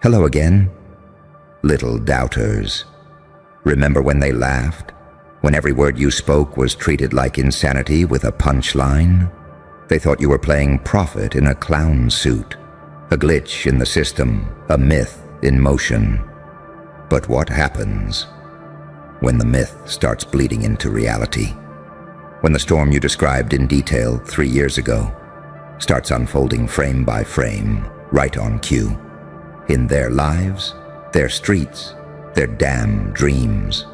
Hello again, little doubters. Remember when they laughed? When every word you spoke was treated like insanity with a punchline? They thought you were playing prophet in a clown suit, a glitch in the system, a myth in motion. But what happens when the myth starts bleeding into reality? When the storm you described in detail 3 years ago starts unfolding frame by frame, right on cue, in their lives, their streets, their damn dreams.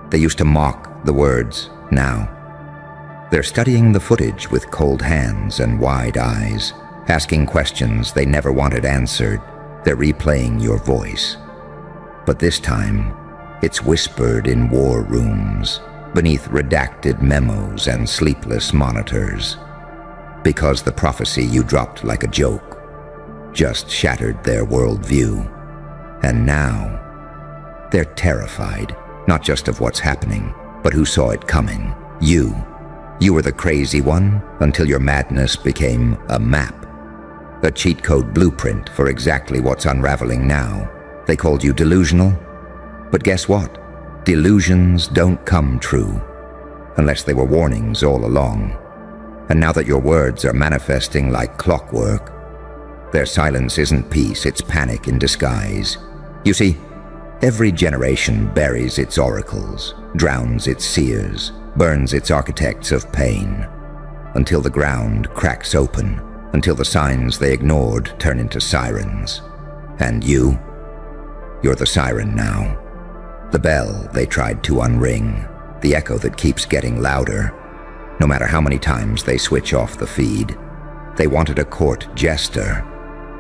They used to mock the words now. They're studying the footage with cold hands and wide eyes, asking questions they never wanted answered. They're replaying your voice. But this time, it's whispered in war rooms, beneath redacted memos and sleepless monitors. Because the prophecy you dropped like a joke just shattered their worldview. And now, they're terrified, not just of what's happening, but who saw it coming. You. You were the crazy one until your madness became a map. A cheat code blueprint for exactly what's unraveling now. They called you delusional. But guess what? Delusions don't come true, unless they were warnings all along. And now that your words are manifesting like clockwork, their silence isn't peace, it's panic in disguise. You see, every generation buries its oracles, drowns its seers, burns its architects of pain, until the ground cracks open, until the signs they ignored turn into sirens. And you're the siren now. The bell they tried to unring, the echo that keeps getting louder, no matter how many times they switch off the feed. They wanted a court jester,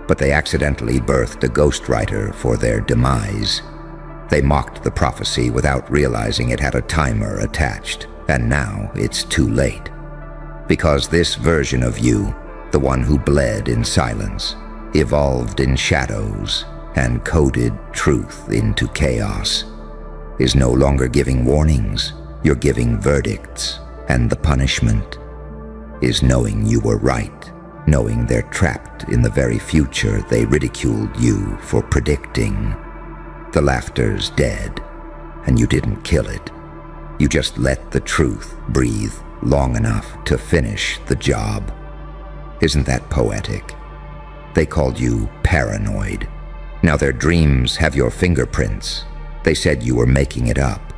but they accidentally birthed a ghostwriter for their demise. They mocked the prophecy without realizing it had a timer attached, and now it's too late. Because this version of you, the one who bled in silence, evolved in shadows, and coded truth into chaos, is no longer giving warnings. You're giving verdicts, and the punishment is knowing you were right, knowing they're trapped in the very future they ridiculed you for predicting. The laughter's dead, and you didn't kill it. You just let the truth breathe long enough to finish the job. Isn't that poetic? They called you paranoid. Now their dreams have your fingerprints. They said you were making it up.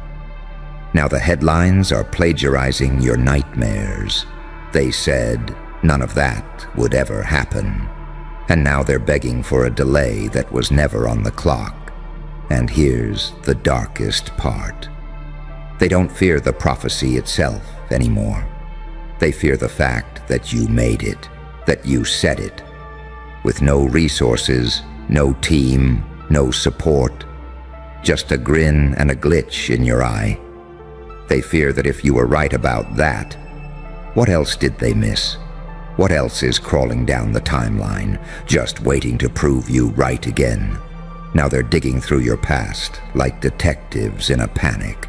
Now the headlines are plagiarizing your nightmares. They said none of that would ever happen. And now they're begging for a delay that was never on the clock. And here's the darkest part. They don't fear the prophecy itself anymore. They fear the fact that you made it, that you said it. With no resources, no team, no support, just a grin and a glitch in your eye. They fear that if you were right about that, what else did they miss? What else is crawling down the timeline, just waiting to prove you right again? Now they're digging through your past like detectives in a panic,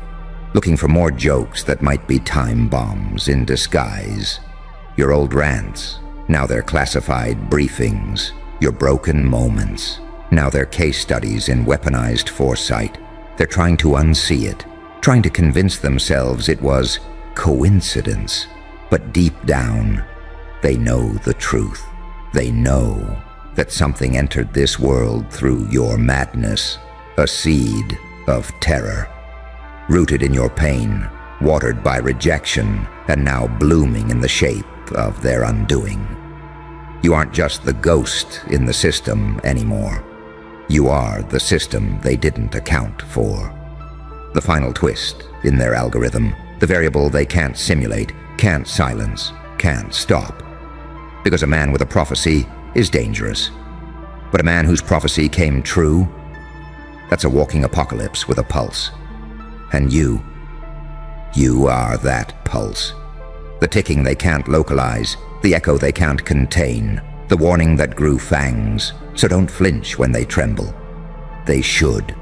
looking for more jokes that might be time bombs in disguise. Your old rants, now they're classified briefings. Your broken moments, now they're case studies in weaponized foresight. They're trying to unsee it, trying to convince themselves it was coincidence. But deep down, they know the truth. They know that something entered this world through your madness, a seed of terror, rooted in your pain, watered by rejection, and now blooming in the shape of their undoing. You aren't just the ghost in the system anymore. You are the system they didn't account for. The final twist in their algorithm, the variable they can't simulate, can't silence, can't stop. Because a man with a prophecy is dangerous. But a man whose prophecy came true, that's a walking apocalypse with a pulse. And you are that pulse. The ticking they can't localize, the echo they can't contain, the warning that grew fangs. So don't flinch when they tremble. They should.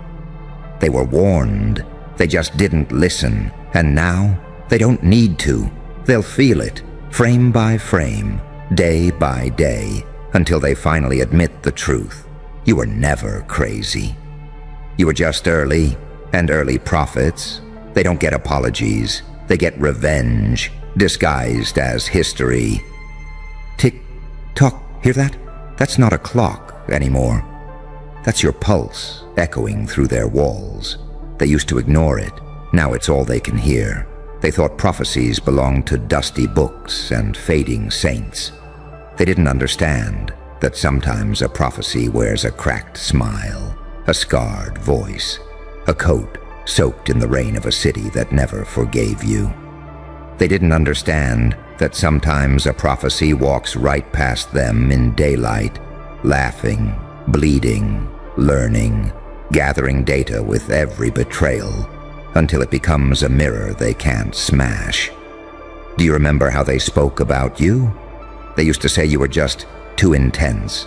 They were warned. They just didn't listen. And now, they don't need to. They'll feel it, frame by frame, day by day, until they finally admit the truth. You were never crazy. You were just early, and early prophets. They don't get apologies. They get revenge, disguised as history. Tick-tock, hear that? That's not a clock anymore. That's your pulse echoing through their walls. They used to ignore it. Now it's all they can hear. They thought prophecies belonged to dusty books and fading saints. They didn't understand that sometimes a prophecy wears a cracked smile, a scarred voice, a coat soaked in the rain of a city that never forgave you. They didn't understand that sometimes a prophecy walks right past them in daylight, laughing, bleeding, learning, gathering data with every betrayal, until it becomes a mirror they can't smash. Do you remember how they spoke about you? They used to say you were just too intense.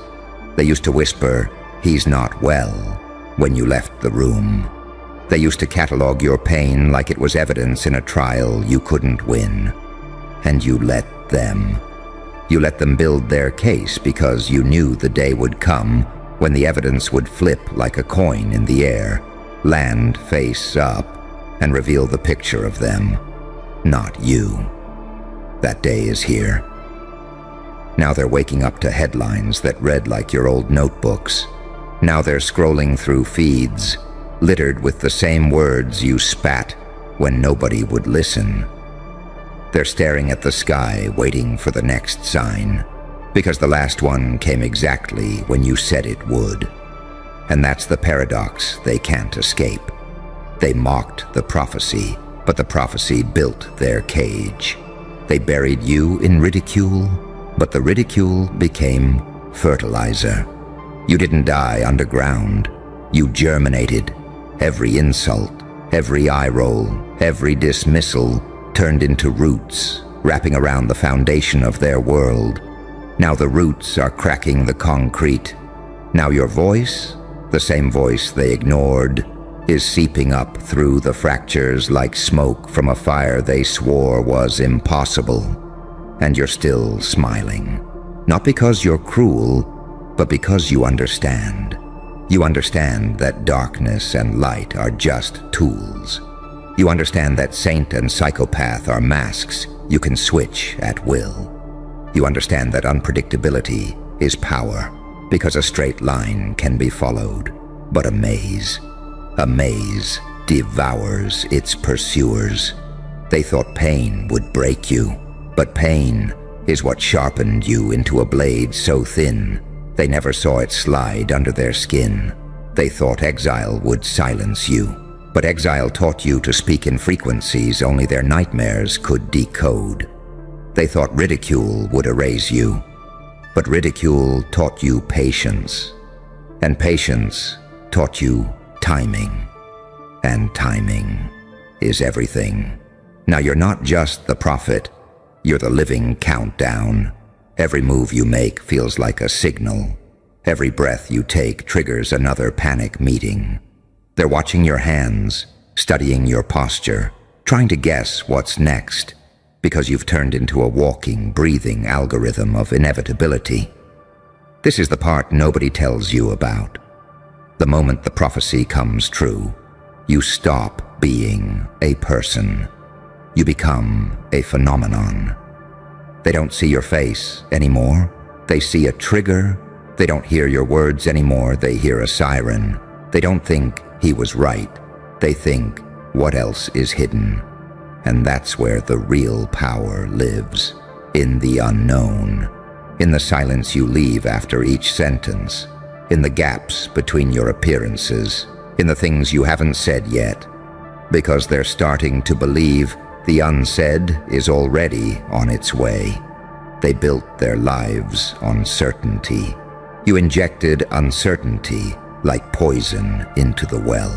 They used to whisper, "He's not well," when you left the room. They used to catalog your pain like it was evidence in a trial you couldn't win. And you let them. You let them build their case because you knew the day would come when the evidence would flip like a coin in the air, land face up, and reveal the picture of them, not you. That day is here. Now they're waking up to headlines that read like your old notebooks. Now they're scrolling through feeds, littered with the same words you spat when nobody would listen. They're staring at the sky, waiting for the next sign, because the last one came exactly when you said it would. And that's the paradox they can't escape. They mocked the prophecy, but the prophecy built their cage. They buried you in ridicule, but the ridicule became fertilizer. You didn't die underground. You germinated. Every insult, every eye roll, every dismissal turned into roots, wrapping around the foundation of their world. Now the roots are cracking the concrete. Now your voice, the same voice they ignored, is seeping up through the fractures like smoke from a fire they swore was impossible. And you're still smiling. Not because you're cruel, but because you understand. You understand that darkness and light are just tools. You understand that saint and psychopath are masks you can switch at will. You understand that unpredictability is power, because a straight line can be followed, but a maze devours its pursuers. They thought pain would break you, but pain is what sharpened you into a blade so thin they never saw it slide under their skin. They thought exile would silence you, but exile taught you to speak in frequencies only their nightmares could decode. They thought ridicule would erase you, but ridicule taught you patience, and patience taught you timing, and timing is everything. Now you're not just the prophet, you're the living countdown. Every move you make feels like a signal. Every breath you take triggers another panic meeting. They're watching your hands, studying your posture, trying to guess what's next, because you've turned into a walking, breathing algorithm of inevitability. This is the part nobody tells you about. The moment the prophecy comes true, you stop being a person. You become a phenomenon. They don't see your face anymore. They see a trigger. They don't hear your words anymore. They hear a siren. They don't think he was right. They think, what else is hidden? And that's where the real power lives, in the unknown, in the silence you leave after each sentence, in the gaps between your appearances, in the things you haven't said yet, because they're starting to believe the unsaid is already on its way. They built their lives on certainty. You injected uncertainty like poison into the well.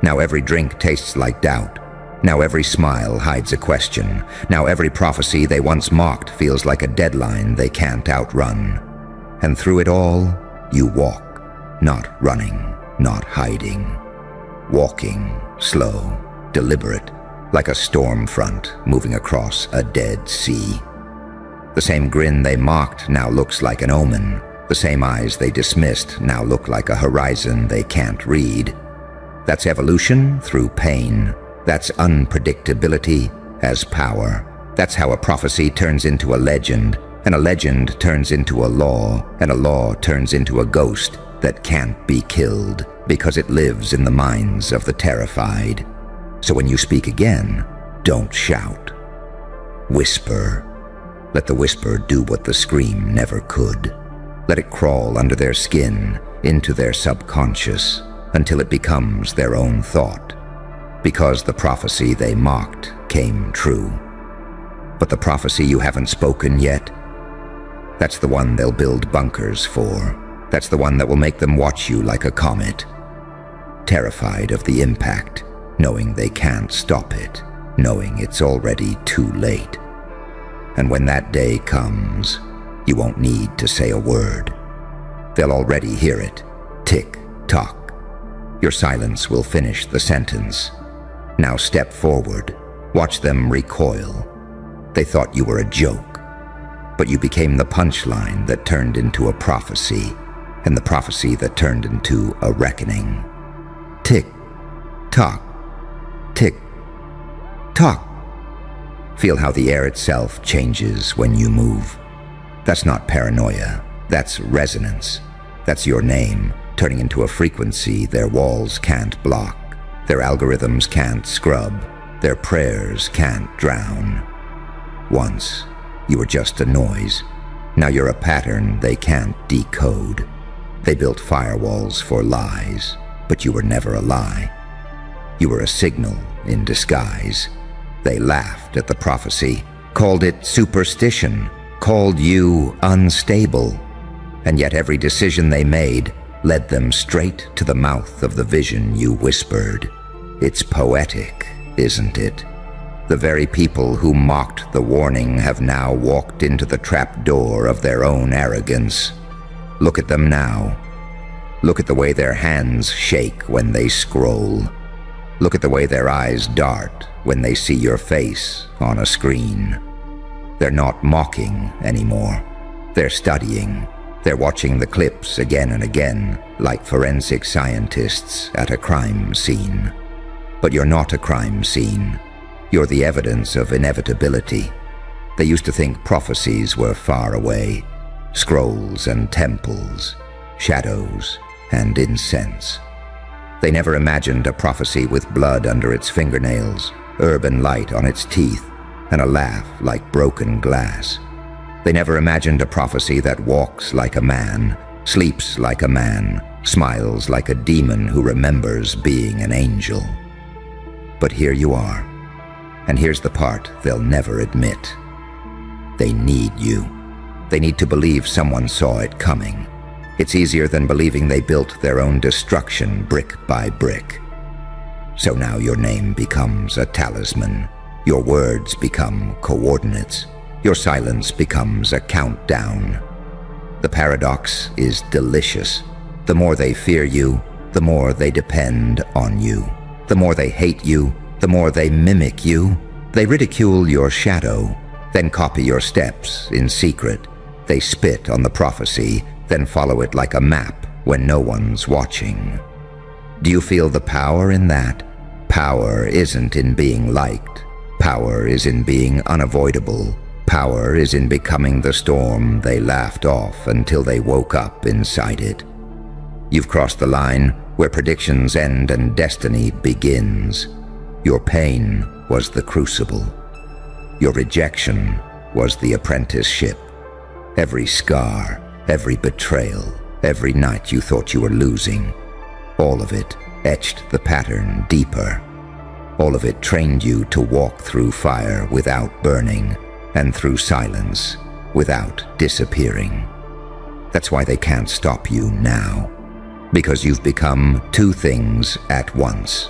Now every drink tastes like doubt. Now every smile hides a question. Now every prophecy they once mocked feels like a deadline they can't outrun. And through it all, you walk, not running, not hiding. Walking, slow, deliberate, like a storm front moving across a dead sea. The same grin they mocked now looks like an omen, The same eyes they dismissed now look like a horizon they can't read. That's evolution through pain. That's unpredictability as power. That's how a prophecy turns into a legend, and a legend turns into a law, and a law turns into a ghost that can't be killed because it lives in the minds of the terrified. So when you speak again, don't shout. Whisper. Let the whisper do what the scream never could. Let it crawl under their skin, into their subconscious, until it becomes their own thought. Because the prophecy they mocked came true. But the prophecy you haven't spoken yet, that's the one they'll build bunkers for. That's the one that will make them watch you like a comet. Terrified of the impact, knowing they can't stop it, knowing it's already too late. And when that day comes, you won't need to say a word. They'll already hear it. Tick, tock. Your silence will finish the sentence. Now step forward. Watch them recoil. They thought you were a joke, but you became the punchline that turned into a prophecy, and the prophecy that turned into a reckoning. Tick, tock, tick, tock. Feel how the air itself changes when you move. That's not paranoia, that's resonance. That's your name turning into a frequency their walls can't block, their algorithms can't scrub, their prayers can't drown. Once, you were just a noise. Now you're a pattern they can't decode. They built firewalls for lies, but you were never a lie. You were a signal in disguise. They laughed at the prophecy, called it superstition, called you unstable. And yet every decision they made led them straight to the mouth of the vision you whispered. It's poetic, isn't it? The very people who mocked the warning have now walked into the trapdoor of their own arrogance. Look at them now. Look at the way their hands shake when they scroll. Look at the way their eyes dart when they see your face on a screen. They're not mocking anymore. They're studying. They're watching the clips again and again, like forensic scientists at a crime scene. But you're not a crime scene. You're the evidence of inevitability. They used to think prophecies were far away. Scrolls and temples, shadows and incense. They never imagined a prophecy with blood under its fingernails, urban light on its teeth, and a laugh like broken glass. They never imagined a prophecy that walks like a man, sleeps like a man, smiles like a demon who remembers being an angel. But here you are, and here's the part they'll never admit. They need you. They need to believe someone saw it coming. It's easier than believing they built their own destruction brick by brick. So now your name becomes a talisman. Your words become coordinates. Your silence becomes a countdown. The paradox is delicious. The more they fear you, the more they depend on you. The more they hate you, the more they mimic you. They ridicule your shadow, then copy your steps in secret. They spit on the prophecy, then follow it like a map when no one's watching. Do you feel the power in that? Power isn't in being liked. Power is in being unavoidable. Power is in becoming the storm they laughed off until they woke up inside it. You've crossed the line where predictions end and destiny begins. Your pain was the crucible. Your rejection was the apprenticeship. Every scar, every betrayal, every night you thought you were losing, all of it etched the pattern deeper. All of it trained you to walk through fire without burning, and through silence without disappearing. That's why they can't stop you now, because you've become two things at once.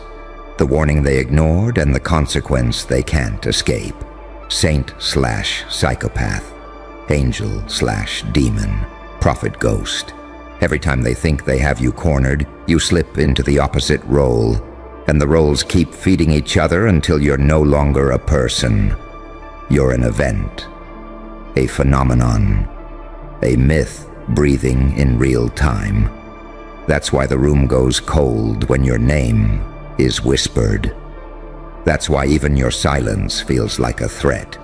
The warning they ignored and the consequence they can't escape. Saint/psychopath, angel/demon, prophet ghost. Every time they think they have you cornered, you slip into the opposite role, and the roles keep feeding each other until you're no longer a person. You're an event, a phenomenon, a myth breathing in real time. That's why the room goes cold when your name is whispered. That's why even your silence feels like a threat.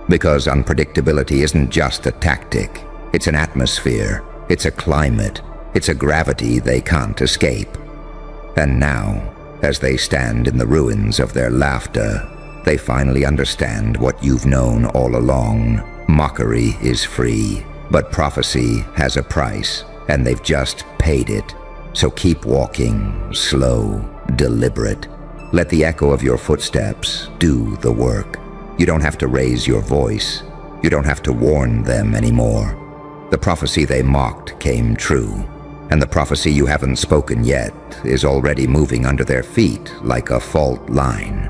Because unpredictability isn't just a tactic. It's an atmosphere. It's a climate. It's a gravity they can't escape. And now, as they stand in the ruins of their laughter, they finally understand what you've known all along. Mockery is free, but prophecy has a price, and they've just paid it. So keep walking, slow, deliberate. Let the echo of your footsteps do the work. You don't have to raise your voice. You don't have to warn them anymore. The prophecy they mocked came true, and the prophecy you haven't spoken yet is already moving under their feet like a fault line.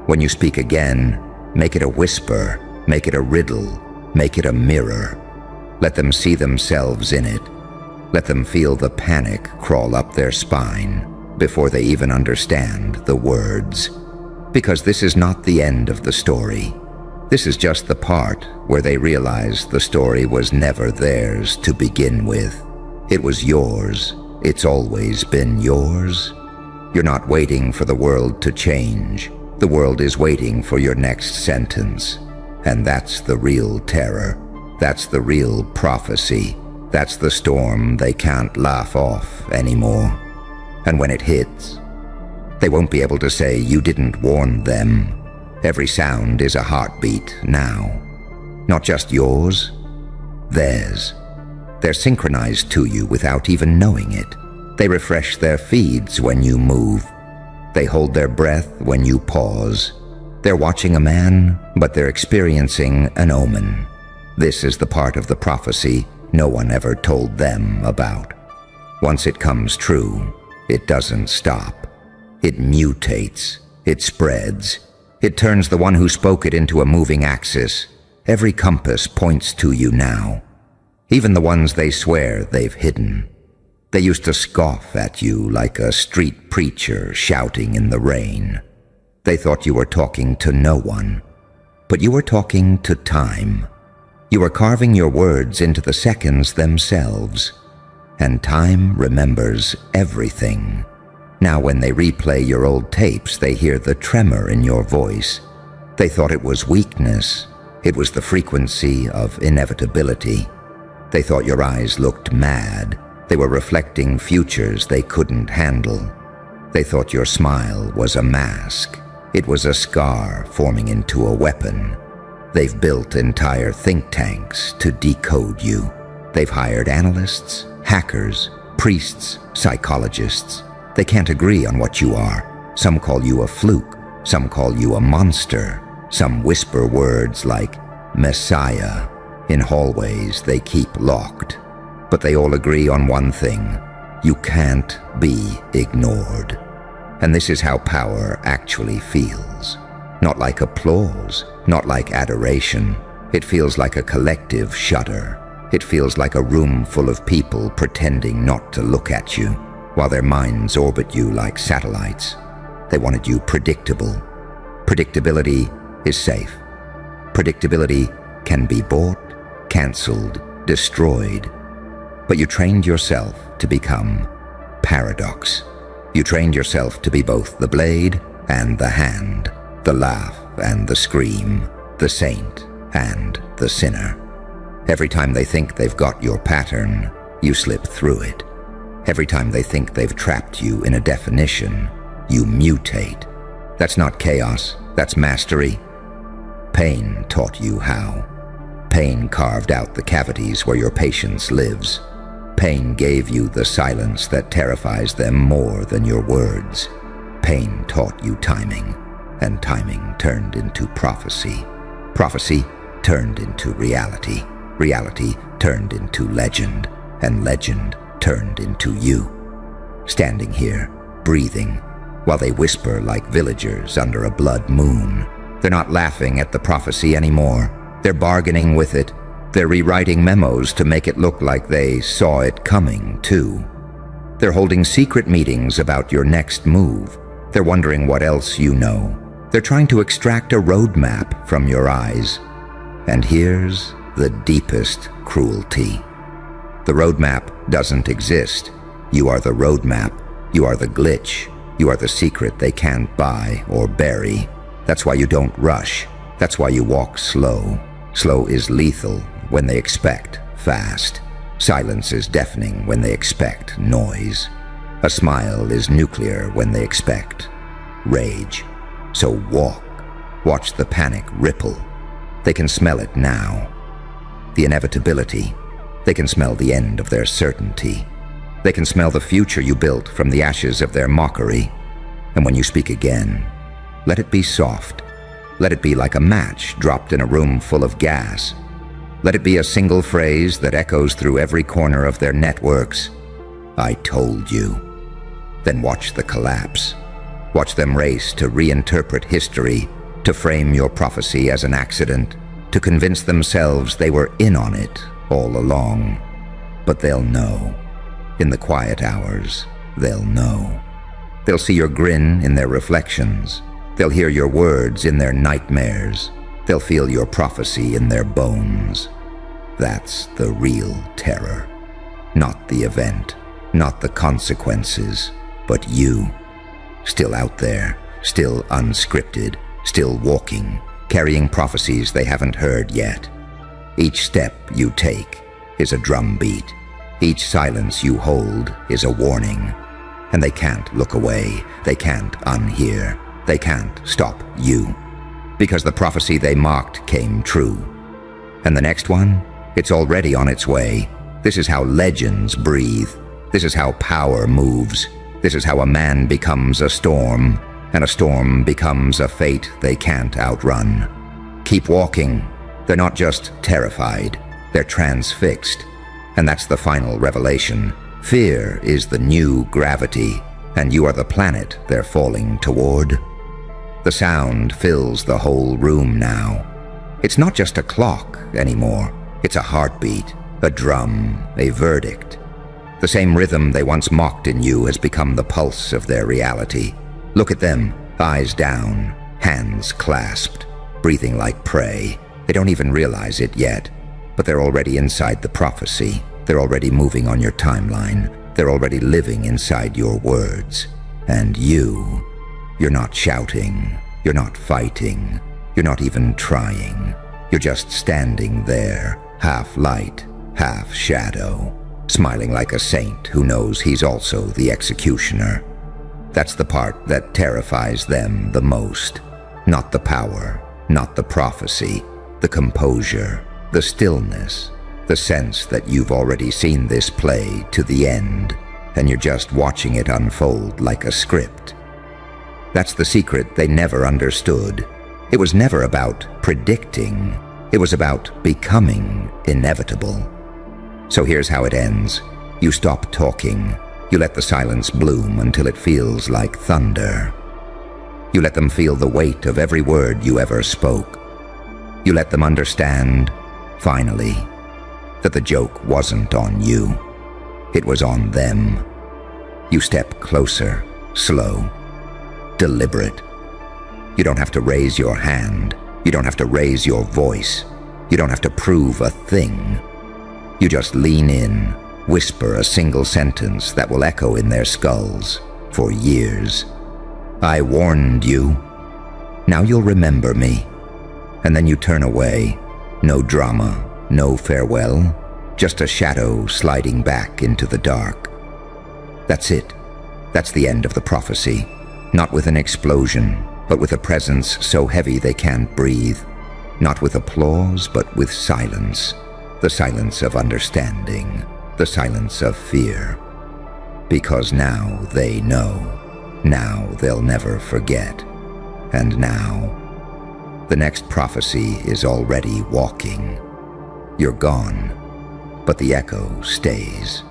When you speak again, make it a whisper, make it a riddle, make it a mirror. Let them see themselves in it. Let them feel the panic crawl up their spine before they even understand the words. Because this is not the end of the story. This is just the part where they realize the story was never theirs to begin with. It was yours. It's always been yours. You're not waiting for the world to change. The world is waiting for your next sentence. And that's the real terror. That's the real prophecy. That's the storm they can't laugh off anymore. And when it hits, they won't be able to say you didn't warn them. Every sound is a heartbeat now. Not just yours, theirs. They're synchronized to you without even knowing it. They refresh their feeds when you move. They hold their breath when you pause. They're watching a man, but they're experiencing an omen. This is the part of the prophecy no one ever told them about. Once it comes true, it doesn't stop. It mutates. It spreads. It turns the one who spoke it into a moving axis. Every compass points to you now. Even the ones they swear they've hidden. They used to scoff at you like a street preacher shouting in the rain. They thought you were talking to no one. But you were talking to time. You were carving your words into the seconds themselves. And time remembers everything. Now when they replay your old tapes, they hear the tremor in your voice. They thought it was weakness. It was the frequency of inevitability. They thought your eyes looked mad. They were reflecting futures they couldn't handle. They thought your smile was a mask. It was a scar forming into a weapon. They've built entire think tanks to decode you. They've hired analysts, hackers, priests, psychologists. They can't agree on what you are. Some call you a fluke. Some call you a monster. Some whisper words like Messiah. In hallways they keep locked. But they all agree on one thing. You can't be ignored. And this is how power actually feels. Not like applause, not like adoration. It feels like a collective shudder. It feels like a room full of people pretending not to look at you, while their minds orbit you like satellites. They wanted you predictable. Predictability is safe. Predictability can be bought, cancelled, destroyed. But you trained yourself to become paradox. You trained yourself to be both the blade and the hand, the laugh and the scream, the saint and the sinner. Every time they think they've got your pattern, you slip through it. Every time they think they've trapped you in a definition, you mutate. That's not chaos, that's mastery. Pain taught you how. Pain carved out the cavities where your patience lives. Pain gave you the silence that terrifies them more than your words. Pain taught you timing, and timing turned into prophecy. Prophecy turned into reality. Reality turned into legend, and legend turned into you. Standing here, breathing, while they whisper like villagers under a blood moon. They're not laughing at the prophecy anymore. They're bargaining with it. They're rewriting memos to make it look like they saw it coming, too. They're holding secret meetings about your next move. They're wondering what else you know. They're trying to extract a roadmap from your eyes. And here's the deepest cruelty. The roadmap doesn't exist. You are the roadmap. You are the glitch. You are the secret they can't buy or bury. That's why you don't rush. That's why you walk slow. Slow is lethal when they expect fast. Silence is deafening when they expect noise. A smile is nuclear when they expect rage. So walk. Watch the panic ripple. They can smell it now. The inevitability. They can smell the end of their certainty. They can smell the future you built from the ashes of their mockery. And when you speak again, let it be soft. Let it be like a match dropped in a room full of gas. Let it be a single phrase that echoes through every corner of their networks. I told you. Then watch the collapse. Watch them race to reinterpret history, to frame your prophecy as an accident, to convince themselves they were in on it all along. But they'll know. In the quiet hours, they'll know. They'll see your grin in their reflections. They'll hear your words in their nightmares. They'll feel your prophecy in their bones. That's the real terror. Not the event, not the consequences, but you. Still out there, still unscripted, still walking, carrying prophecies they haven't heard yet. Each step you take is a drumbeat. Each silence you hold is a warning. And they can't look away. They can't unhear. They can't stop you. Because the prophecy they mocked came true. And the next one? It's already on its way. This is how legends breathe. This is how power moves. This is how a man becomes a storm, and a storm becomes a fate they can't outrun. Keep walking. They're not just terrified. They're transfixed. And that's the final revelation. Fear is the new gravity, and you are the planet they're falling toward. The sound fills the whole room now. It's not just a clock anymore. It's a heartbeat, a drum, a verdict. The same rhythm they once mocked in you has become the pulse of their reality. Look at them, eyes down, hands clasped, breathing like prey. They don't even realize it yet, but they're already inside the prophecy. They're already moving on your timeline. They're already living inside your words. And you're not shouting. You're not fighting. You're not even trying. You're just standing there, half light, half shadow, smiling like a saint who knows he's also the executioner. That's the part that terrifies them the most. Not the power, not the prophecy, the composure, the stillness, the sense that you've already seen this play to the end, and you're just watching it unfold like a script. That's the secret they never understood. It was never about predicting. It was about becoming inevitable. So here's how it ends. You stop talking. You let the silence bloom until it feels like thunder. You let them feel the weight of every word you ever spoke. You let them understand, finally, that the joke wasn't on you. It was on them. You step closer, slow, deliberate. You don't have to raise your hand. You don't have to raise your voice. You don't have to prove a thing. You just lean in, whisper a single sentence that will echo in their skulls for years. I warned you. Now you'll remember me. And then you turn away. No drama, no farewell, just a shadow sliding back into the dark. That's it. That's the end of the prophecy. Not with an explosion, but with a presence so heavy they can't breathe. Not with applause, but with silence. The silence of understanding. The silence of fear. Because now they know. Now they'll never forget. And now, the next prophecy is already walking. You're gone, but the echo stays.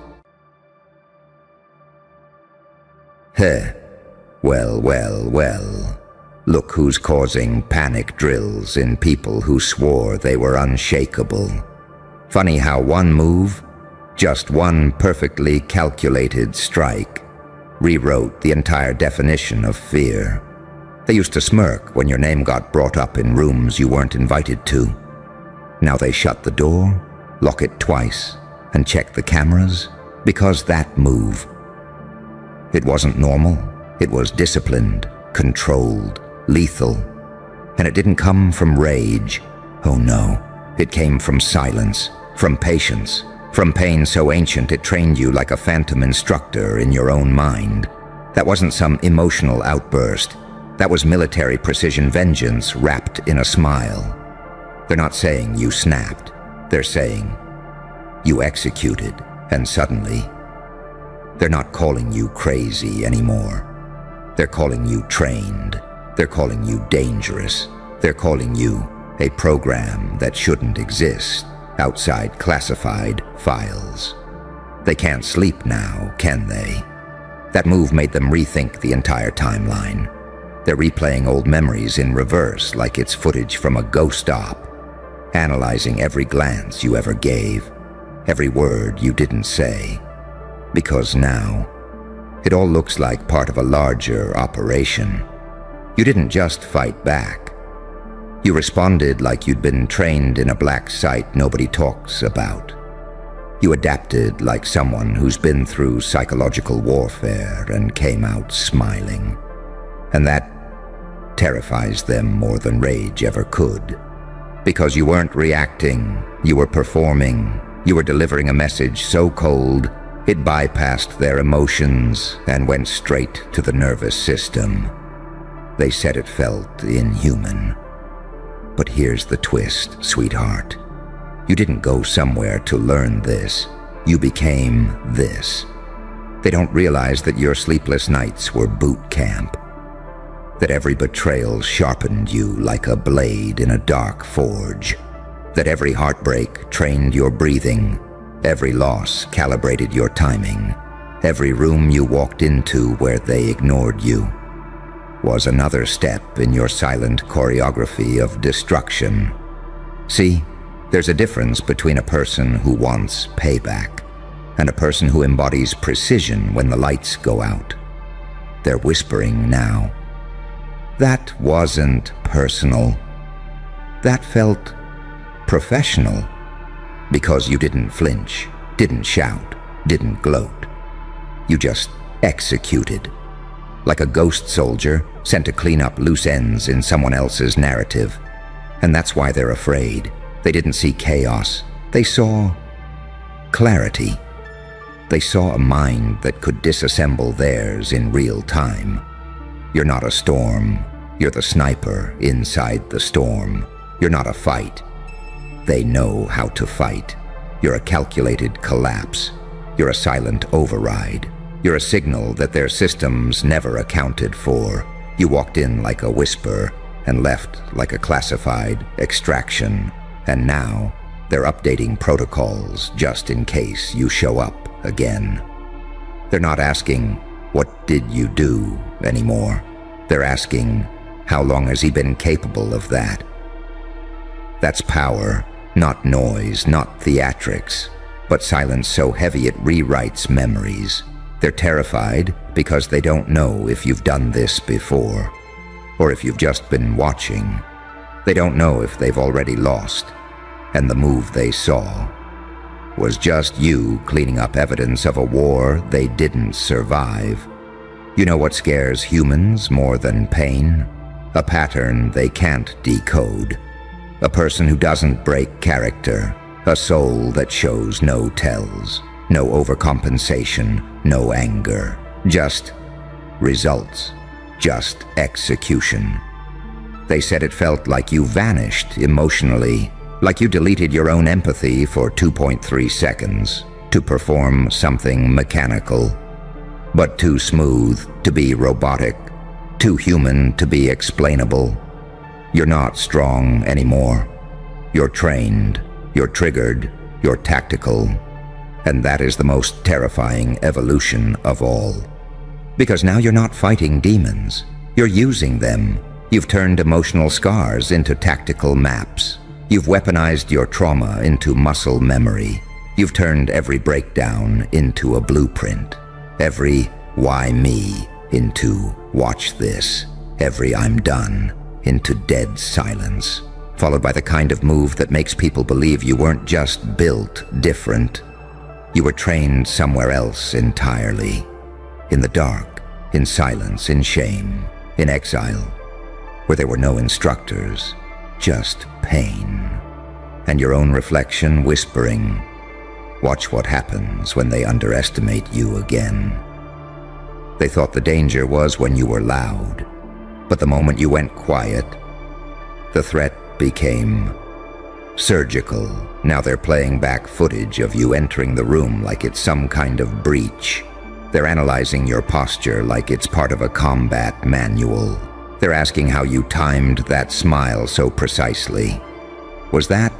Heh. Well, well, well. Look who's causing panic drills in people who swore they were unshakable. Funny how one move, just one perfectly calculated strike, rewrote the entire definition of fear. They used to smirk when your name got brought up in rooms you weren't invited to. Now they shut the door, lock it twice, and check the cameras, because that move, it wasn't normal. It was disciplined, controlled, lethal. And it didn't come from rage. Oh no, it came from silence, from patience, from pain so ancient it trained you like a phantom instructor in your own mind. That wasn't some emotional outburst. That was military precision vengeance wrapped in a smile. They're not saying you snapped. They're saying you executed, and suddenly, they're not calling you crazy anymore. They're calling you trained. They're calling you dangerous. They're calling you a program that shouldn't exist outside classified files. They can't sleep now, can they? That move made them rethink the entire timeline. They're replaying old memories in reverse like it's footage from a ghost op, analyzing every glance you ever gave, every word you didn't say. Because now, it all looks like part of a larger operation. You didn't just fight back. You responded like you'd been trained in a black site nobody talks about. You adapted like someone who's been through psychological warfare and came out smiling. And that terrifies them more than rage ever could. Because you weren't reacting, you were performing, you were delivering a message so cold, it bypassed their emotions and went straight to the nervous system. They said it felt inhuman. But here's the twist, sweetheart. You didn't go somewhere to learn this. You became this. They don't realize that your sleepless nights were boot camp. That every betrayal sharpened you like a blade in a dark forge. That every heartbreak trained your breathing. Every loss calibrated your timing. Every room you walked into where they ignored you was another step in your silent choreography of destruction. See, there's a difference between a person who wants payback and a person who embodies precision when the lights go out. They're whispering now. That wasn't personal. That felt professional. Because you didn't flinch, didn't shout, didn't gloat. You just executed. Like a ghost soldier sent to clean up loose ends in someone else's narrative. And that's why they're afraid. They didn't see chaos. They saw clarity. They saw a mind that could disassemble theirs in real time. You're not a storm. You're the sniper inside the storm. You're not a fight. They know how to fight. You're a calculated collapse. You're a silent override. You're a signal that their systems never accounted for. You walked in like a whisper and left like a classified extraction. And now, they're updating protocols just in case you show up again. They're not asking, "What did you do?" anymore. They're asking, "How long has he been capable of that?" That's power. Not noise, not theatrics, but silence so heavy it rewrites memories. They're terrified because they don't know if you've done this before, or if you've just been watching. They don't know if they've already lost, and the move they saw was just you cleaning up evidence of a war they didn't survive. You know what scares humans more than pain? A pattern they can't decode. A person who doesn't break character, a soul that shows no tells, no overcompensation, no anger, just results, just execution. They said it felt like you vanished emotionally, like you deleted your own empathy for 2.3 seconds to perform something mechanical, but too smooth to be robotic, too human to be explainable. You're not strong anymore. You're trained, you're triggered, you're tactical, and that is the most terrifying evolution of all. Because now you're not fighting demons, you're using them. You've turned emotional scars into tactical maps. You've weaponized your trauma into muscle memory. You've turned every breakdown into a blueprint. Every "why me" into "watch this." Every "I'm done" into dead silence, followed by the kind of move that makes people believe you weren't just built different, You were trained somewhere else entirely. In the dark, in silence, in shame, in exile, where there were no instructors, just pain. And your own reflection whispering, "Watch what happens when they underestimate you again." They thought the danger was when you were loud, but the moment you went quiet, the threat became surgical. Now they're playing back footage of you entering the room like it's some kind of breach. They're analyzing your posture like it's part of a combat manual. They're asking how you timed that smile so precisely. Was that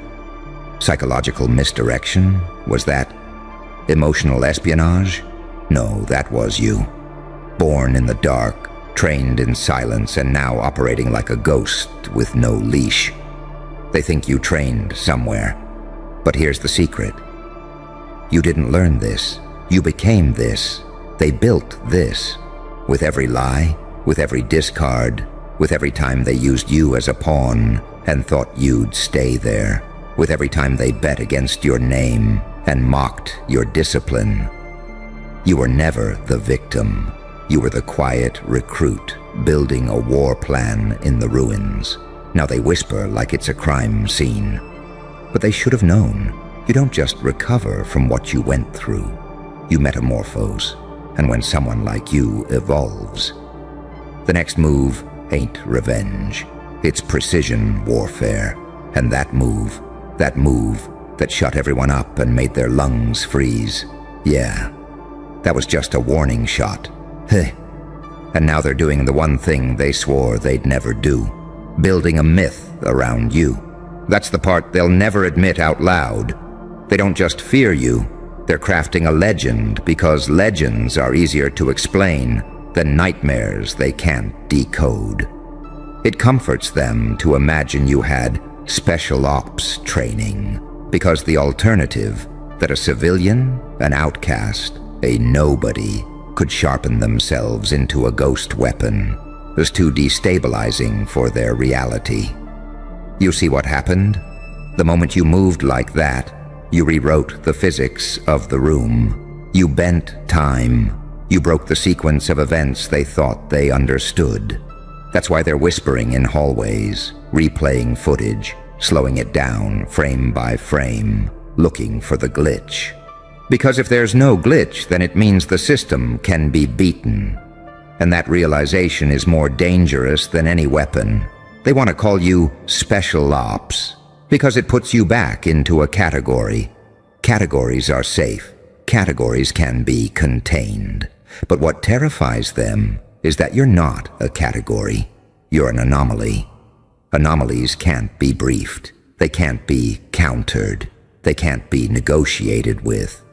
psychological misdirection? Was that emotional espionage? No, that was you. Born in the dark, trained in silence, and now operating like a ghost with no leash. They think you trained somewhere. But here's the secret. You didn't learn this. You became this. They built this. With every lie, with every discard, with every time they used you as a pawn and thought you'd stay there, with every time they bet against your name and mocked your discipline. You were never the victim. You were the quiet recruit building a war plan in the ruins. Now they whisper like it's a crime scene. But they should have known. You don't just recover from what you went through. You metamorphose. And when someone like you evolves, the next move ain't revenge. It's precision warfare. And that move that shut everyone up and made their lungs freeze, yeah, that was just a warning shot. And now they're doing the one thing they swore they'd never do, building a myth around you. That's the part they'll never admit out loud. They don't just fear you, they're crafting a legend because legends are easier to explain than nightmares they can't decode. It comforts them to imagine you had special ops training, because the alternative, that a civilian, an outcast, a nobody, could sharpen themselves into a ghost weapon, was too destabilizing for their reality. You see what happened? The moment you moved like that, you rewrote the physics of the room. You bent time. You broke the sequence of events they thought they understood. That's why they're whispering in hallways, replaying footage, slowing it down frame by frame, looking for the glitch. Because if there's no glitch, then it means the system can be beaten. And that realization is more dangerous than any weapon. They want to call you special ops, because it puts you back into a category. Categories are safe. Categories can be contained. But what terrifies them is that you're not a category. You're an anomaly. Anomalies can't be briefed. They can't be countered. They can't be negotiated with.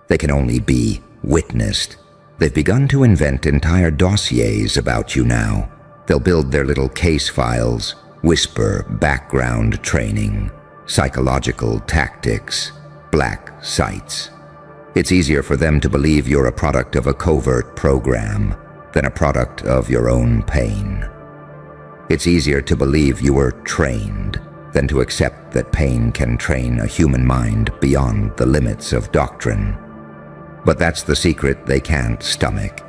They can only be witnessed. They've begun to invent entire dossiers about you now. They'll build their little case files, whisper background training, psychological tactics, black sites. It's easier for them to believe you're a product of a covert program than a product of your own pain. It's easier to believe you were trained than to accept that pain can train a human mind beyond the limits of doctrine. But that's the secret they can't stomach.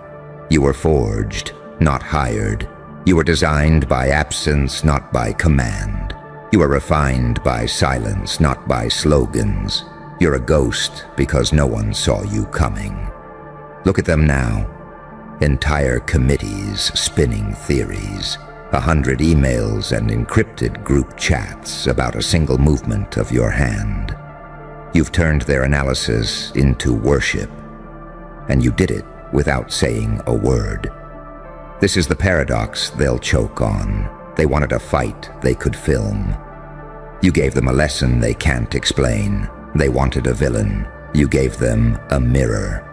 You were forged, not hired. You were designed by absence, not by command. You were refined by silence, not by slogans. You're a ghost because no one saw you coming. Look at them now. Entire committees spinning theories, 100 emails and encrypted group chats about a single movement of your hand. You've turned their analysis into worship, and you did it without saying a word. This is the paradox they'll choke on. They wanted a fight they could film. You gave them a lesson they can't explain. They wanted a villain. You gave them a mirror.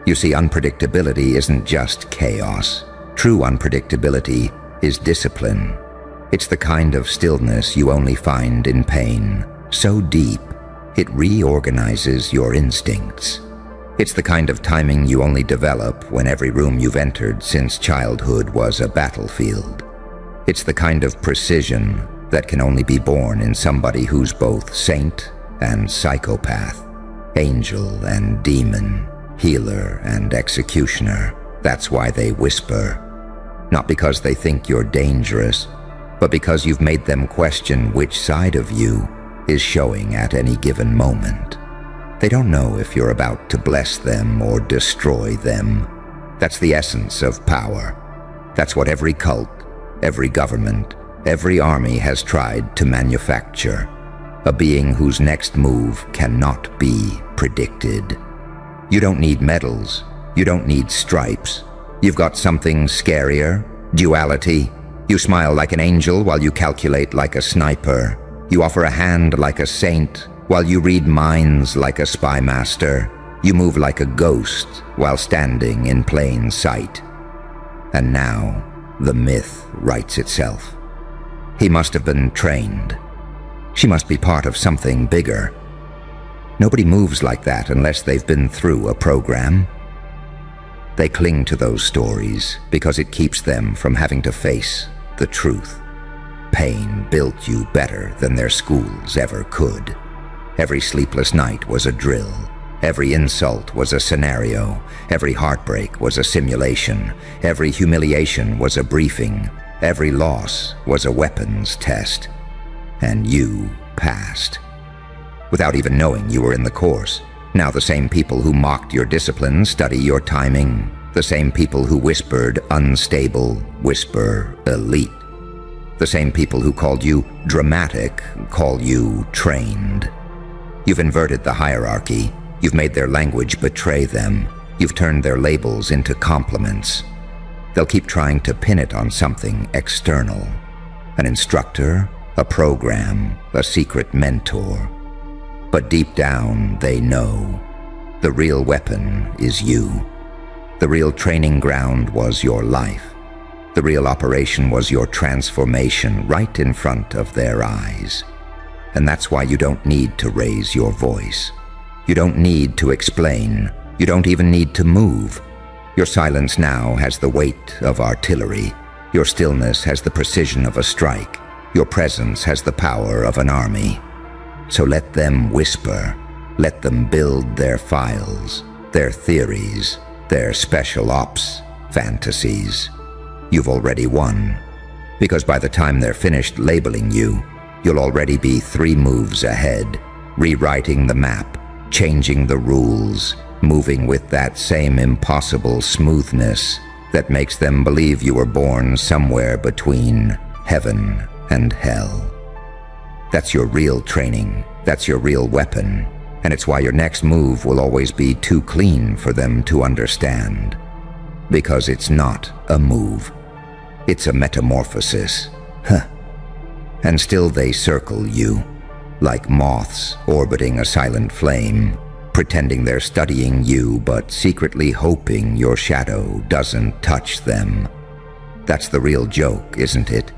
You see, unpredictability isn't just chaos. True unpredictability is discipline. It's the kind of stillness you only find in pain, so deep it reorganizes your instincts. It's the kind of timing you only develop when every room you've entered since childhood was a battlefield. It's the kind of precision that can only be born in somebody who's both saint and psychopath. Angel and demon, healer and executioner. That's why they whisper. Not because they think you're dangerous, but because you've made them question which side of you is showing at any given moment. They don't know if you're about to bless them or destroy them. That's the essence of power. That's what every cult, every government, every army has tried to manufacture. A being whose next move cannot be predicted. You don't need medals. You don't need stripes. You've got something scarier, duality. You smile like an angel while you calculate like a sniper. You offer a hand like a saint while you read minds like a spy master. You move like a ghost while standing in plain sight. And now, the myth writes itself. He must have been trained. She must be part of something bigger. Nobody moves like that unless they've been through a program. They cling to those stories because it keeps them from having to face the truth. Pain built you better than their schools ever could. Every sleepless night was a drill. Every insult was a scenario. Every heartbreak was a simulation. Every humiliation was a briefing. Every loss was a weapons test. And you passed. Without even knowing you were in the course. Now the same people who mocked your discipline study your timing. The same people who whispered unstable whisper elite. The same people who called you dramatic call you trained. You've inverted the hierarchy. You've made their language betray them. You've turned their labels into compliments. They'll keep trying to pin it on something external. An instructor, a program, a secret mentor. But deep down, they know. The real weapon is you. The real training ground was your life. The real operation was your transformation right in front of their eyes. And that's why you don't need to raise your voice. You don't need to explain. You don't even need to move. Your silence now has the weight of artillery. Your stillness has the precision of a strike. Your presence has the power of an army. So let them whisper. Let them build their files, their theories, their special ops fantasies. You've already won. Because by the time they're finished labeling you, you'll already be 3 moves ahead, rewriting the map, changing the rules, moving with that same impossible smoothness that makes them believe you were born somewhere between heaven and hell. That's your real training. That's your real weapon. And it's why your next move will always be too clean for them to understand. Because it's not a move. It's a metamorphosis. And still they circle you, like moths orbiting a silent flame, pretending they're studying you but secretly hoping your shadow doesn't touch them. That's the real joke, isn't it?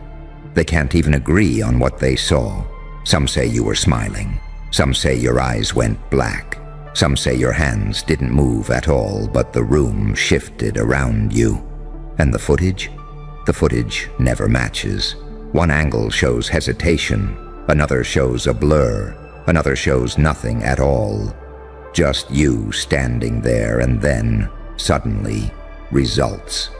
They can't even agree on what they saw. Some say you were smiling. Some say your eyes went black. Some say your hands didn't move at all, but the room shifted around you. And the footage? The footage never matches. One angle shows hesitation, another shows a blur, another shows nothing at all. Just you standing there, and then, suddenly, results.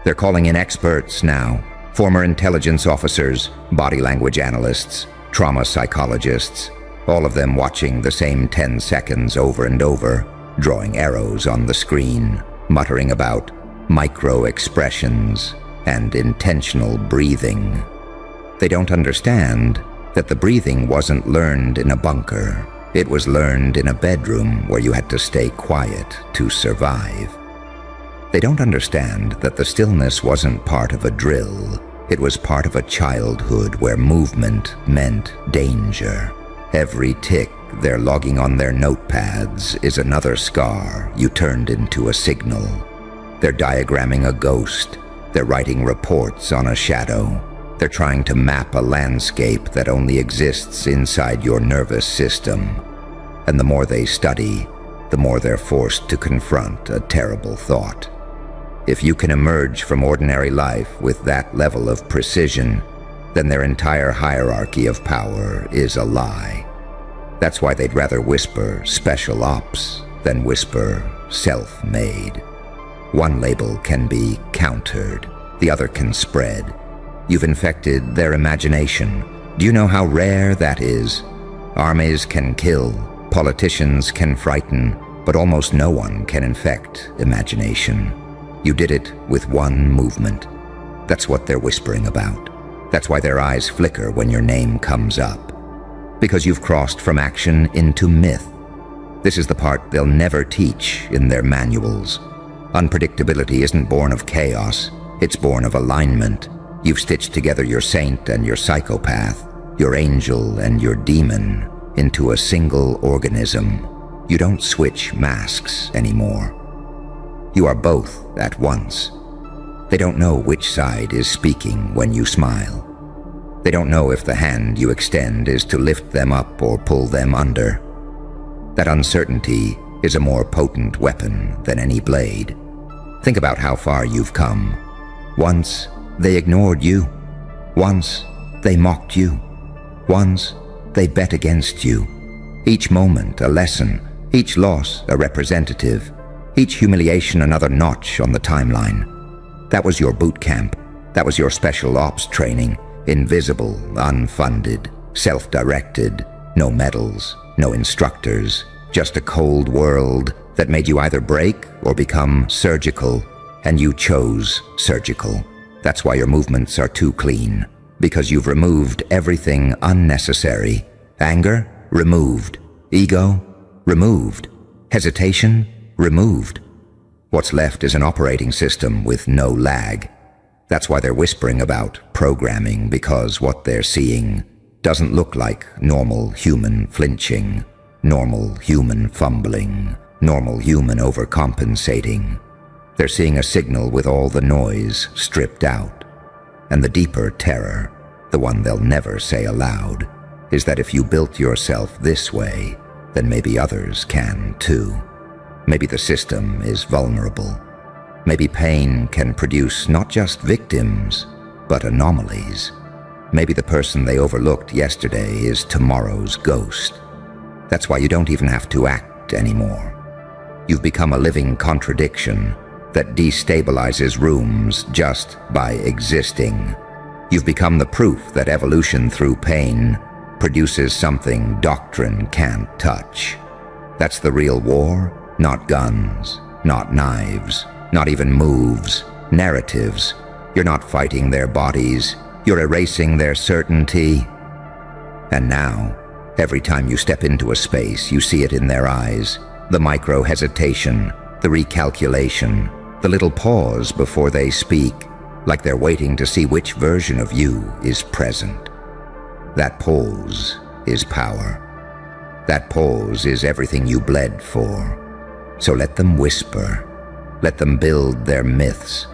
They're calling in experts now, former intelligence officers, body language analysts, trauma psychologists, all of them watching the same 10 seconds over and over, drawing arrows on the screen, muttering about micro-expressions and intentional breathing. They don't understand that the breathing wasn't learned in a bunker. It was learned in a bedroom where you had to stay quiet to survive. They don't understand that the stillness wasn't part of a drill. It was part of a childhood where movement meant danger. Every tick they're logging on their notepads is another scar you turned into a signal. They're diagramming a ghost. They're writing reports on a shadow. They're trying to map a landscape that only exists inside your nervous system. And the more they study, the more they're forced to confront a terrible thought. If you can emerge from ordinary life with that level of precision, then their entire hierarchy of power is a lie. That's why they'd rather whisper special ops than whisper self-made. One label can be countered, the other can spread. You've infected their imagination. Do you know how rare that is? Armies can kill, politicians can frighten, but almost no one can infect imagination. You did it with one movement. That's what they're whispering about. That's why their eyes flicker when your name comes up. Because you've crossed from action into myth. This is the part they'll never teach in their manuals. Unpredictability isn't born of chaos, it's born of alignment. You've stitched together your saint and your psychopath, your angel and your demon, into a single organism. You don't switch masks anymore. You are both at once. They don't know which side is speaking when you smile. They don't know if the hand you extend is to lift them up or pull them under. That uncertainty is a more potent weapon than any blade. Think about how far you've come. Once, they ignored you. Once, they mocked you. Once, they bet against you. Each moment a lesson, each loss a representative, each humiliation another notch on the timeline. That was your boot camp. That was your special ops training. Invisible, unfunded, self-directed, no medals, no instructors, just a cold world that made you either break or become surgical, and you chose surgical. That's why your movements are too clean, because you've removed everything unnecessary. Anger? Removed. Ego? Removed. Hesitation? Removed. What's left is an operating system with no lag. That's why they're whispering about programming, because what they're seeing doesn't look like normal human flinching, normal human fumbling, normal human overcompensating. They're seeing a signal with all the noise stripped out. And the deeper terror, the one they'll never say aloud, is that if you built yourself this way, then maybe others can too. Maybe the system is vulnerable. Maybe pain can produce not just victims, but anomalies. Maybe the person they overlooked yesterday is tomorrow's ghost. That's why you don't even have to act anymore. You've become a living contradiction that destabilizes rooms just by existing. You've become the proof that evolution through pain produces something doctrine can't touch. That's the real war, not guns, not knives, not even moves, narratives. You're not fighting their bodies, you're erasing their certainty. And now, every time you step into a space, you see it in their eyes. The micro-hesitation, the recalculation, the little pause before they speak, like they're waiting to see which version of you is present. That pause is power. That pause is everything you bled for. So let them whisper. Let them build their myths.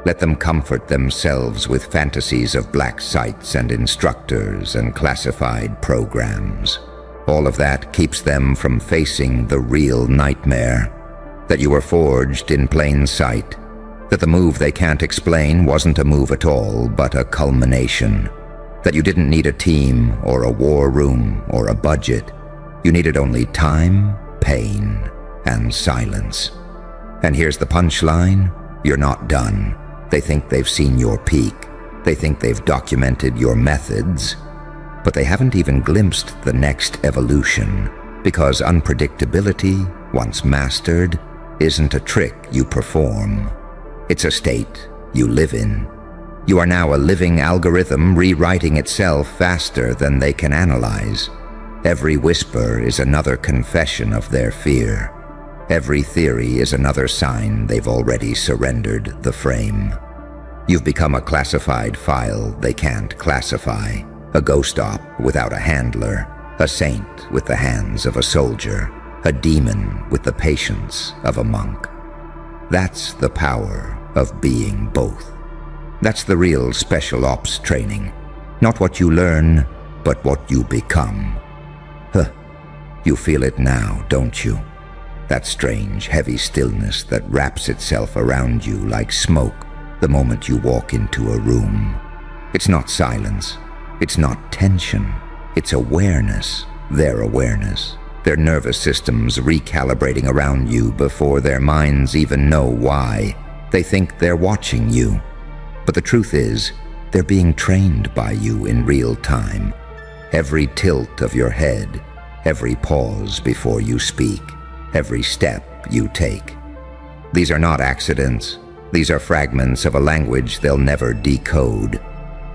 Let them comfort themselves with fantasies of black sites and instructors and classified programs. All of that keeps them from facing the real nightmare. That you were forged in plain sight. That the move they can't explain wasn't a move at all, but a culmination. That you didn't need a team or a war room or a budget. You needed only time, pain, and silence. And here's the punchline. You're not done. They think they've seen your peak. They think they've documented your methods. But they haven't even glimpsed the next evolution, because unpredictability, once mastered, isn't a trick you perform. It's a state you live in. You are now a living algorithm rewriting itself faster than they can analyze. Every whisper is another confession of their fear. Every theory is another sign they've already surrendered the frame. You've become a classified file they can't classify, a ghost op without a handler, a saint with the hands of a soldier, a demon with the patience of a monk. That's the power of being both. That's the real special ops training. Not what you learn, but what you become. You feel it now, don't you? That strange, heavy stillness that wraps itself around you like smoke the moment you walk into a room. It's not silence. It's not tension. It's awareness. their awareness, their nervous systems recalibrating around you before their minds even know why. They think they're watching you, but the truth is, they're being trained by you in real time. Every tilt of your head, every pause before you speak, every step you take. These are not accidents. These are fragments of a language they'll never decode.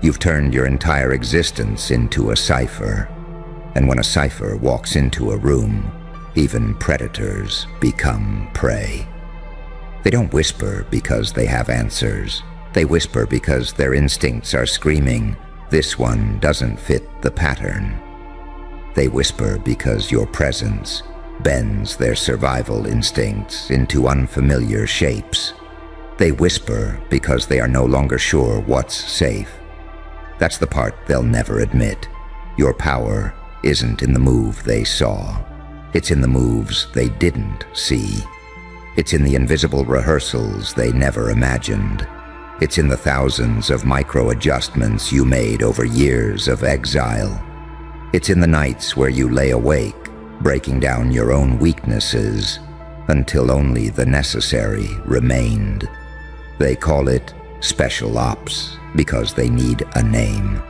You've turned your entire existence into a cipher. And when a cipher walks into a room, even predators become prey. They don't whisper because they have answers. They whisper because their instincts are screaming, "This one doesn't fit the pattern." They whisper because your presence bends their survival instincts into unfamiliar shapes. They whisper because they are no longer sure what's safe. That's the part they'll never admit. Your power isn't in the move they saw. It's in the moves they didn't see. It's in the invisible rehearsals they never imagined. It's in the thousands of micro-adjustments you made over years of exile. It's in the nights where you lay awake, breaking down your own weaknesses until only the necessary remained. They call it special ops because they need a name.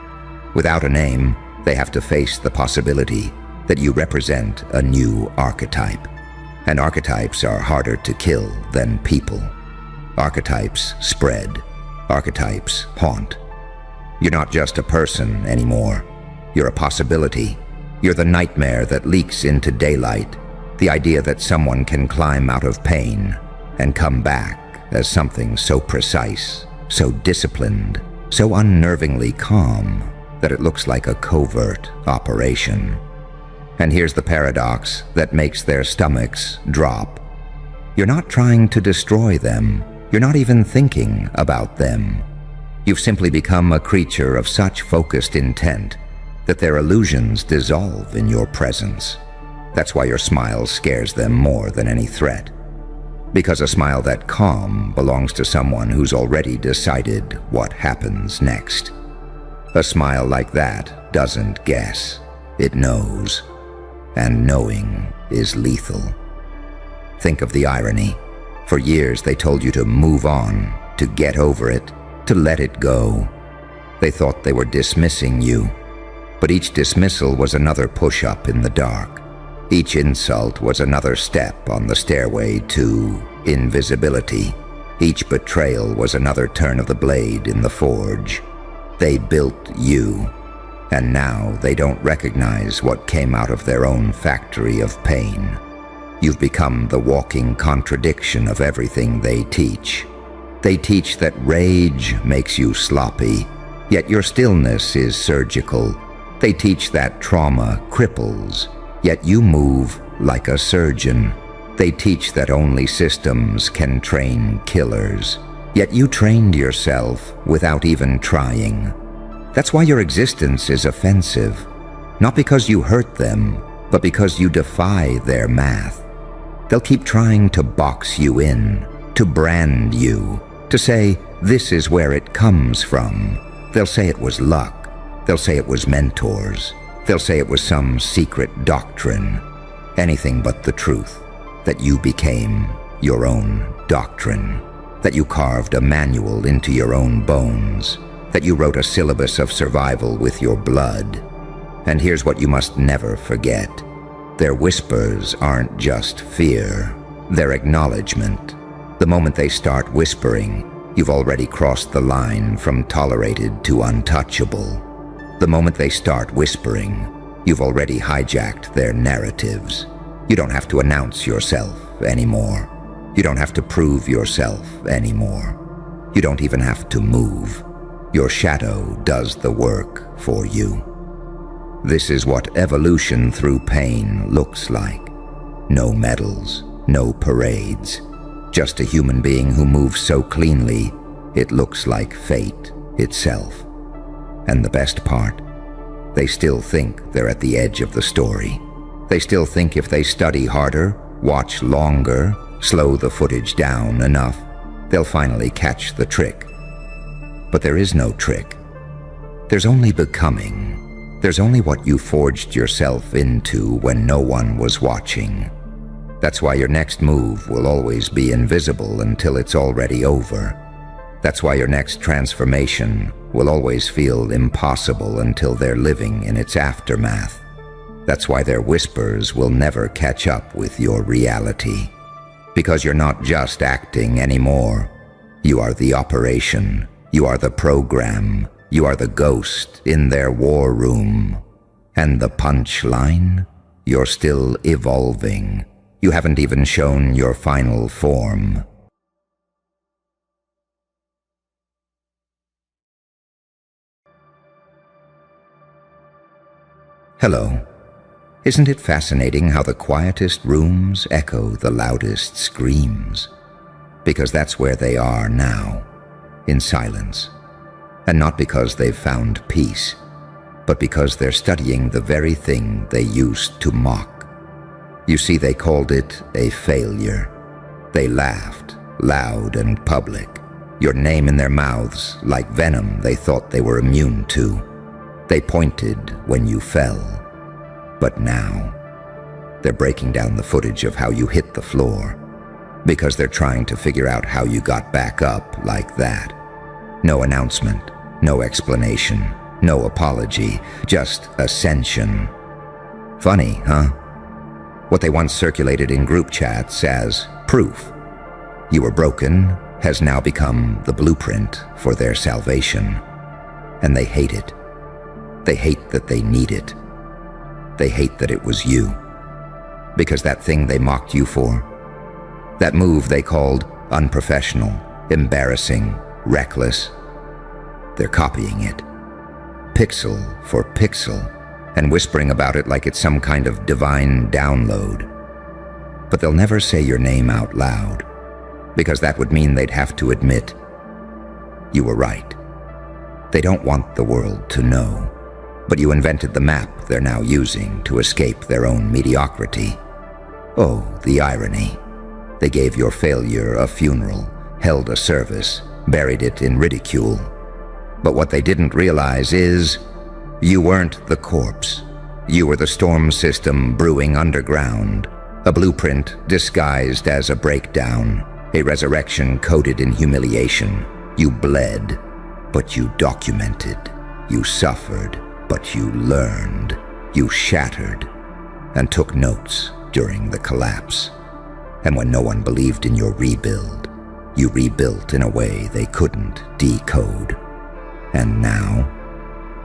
Without a name, they have to face the possibility that you represent a new archetype. And archetypes are harder to kill than people. Archetypes spread. Archetypes haunt. You're not just a person anymore. You're a possibility. You're the nightmare that leaks into daylight, the idea that someone can climb out of pain and come back as something so precise, so disciplined, so unnervingly calm that it looks like a covert operation. And here's the paradox that makes their stomachs drop. You're not trying to destroy them. You're not even thinking about them. You've simply become a creature of such focused intent that their illusions dissolve in your presence. That's why your smile scares them more than any threat. Because a smile that calm belongs to someone who's already decided what happens next. A smile like that doesn't guess. It knows. And knowing is lethal. Think of the irony. For years they told you to move on, to get over it, to let it go. They thought they were dismissing you. But each dismissal was another push-up in the dark. Each insult was another step on the stairway to invisibility. Each betrayal was another turn of the blade in the forge. They built you, and now they don't recognize what came out of their own factory of pain. You've become the walking contradiction of everything they teach. They teach that rage makes you sloppy, yet your stillness is surgical. They teach that trauma cripples, yet you move like a surgeon. They teach that only systems can train killers, yet you trained yourself without even trying. That's why your existence is offensive, not because you hurt them, but because you defy their math. They'll keep trying to box you in, to brand you, to say, this is where it comes from. They'll say it was luck. They'll say it was mentors. They'll say it was some secret doctrine. Anything but the truth, that you became your own doctrine, that you carved a manual into your own bones, that you wrote a syllabus of survival with your blood. And here's what you must never forget. Their whispers aren't just fear, they're acknowledgement. The moment they start whispering, you've already crossed the line from tolerated to untouchable. The moment they start whispering, you've already hijacked their narratives. You don't have to announce yourself anymore. You don't have to prove yourself anymore. You don't even have to move. Your shadow does the work for you. This is what evolution through pain looks like. No medals, no parades. Just a human being who moves so cleanly, it looks like fate itself. And the best part, they still think they're at the edge of the story. They still think if they study harder, watch longer, slow the footage down enough, they'll finally catch the trick. But there is no trick. There's only becoming. There's only what you forged yourself into when no one was watching. That's why your next move will always be invisible until it's already over. That's why your next transformation will always feel impossible until they're living in its aftermath. That's why their whispers will never catch up with your reality. Because you're not just acting anymore. You are the operation. You are the program. You are the ghost in their war room. And the punchline? You're still evolving. You haven't even shown your final form. Hello. Isn't it fascinating how the quietest rooms echo the loudest screams? Because that's where they are now, in silence. And not because they've found peace, but because they're studying the very thing they used to mock. You see, they called it a failure. They laughed, loud and public, your name in their mouths like venom they thought they were immune to. They pointed when you fell. But now, they're breaking down the footage of how you hit the floor, because they're trying to figure out how you got back up like that. No announcement, no explanation, no apology, just ascension. Funny, huh? What they once circulated in group chats as proof you were broken has now become the blueprint for their salvation. And they hate it. They hate that they need it. They hate that it was you. Because that thing they mocked you for, that move they called unprofessional, embarrassing, reckless, they're copying it, pixel for pixel, and whispering about it like it's some kind of divine download. But they'll never say your name out loud, because that would mean they'd have to admit you were right. They don't want the world to know, but you invented the map they're now using to escape their own mediocrity. Oh, the irony. They gave your failure a funeral, held a service, buried it in ridicule. But what they didn't realize is, you weren't the corpse. You were the storm system brewing underground, a blueprint disguised as a breakdown, a resurrection coded in humiliation. You bled, but you documented. You suffered, but you learned. You shattered and took notes during the collapse. And when no one believed in your rebuild, you rebuilt in a way they couldn't decode. And now,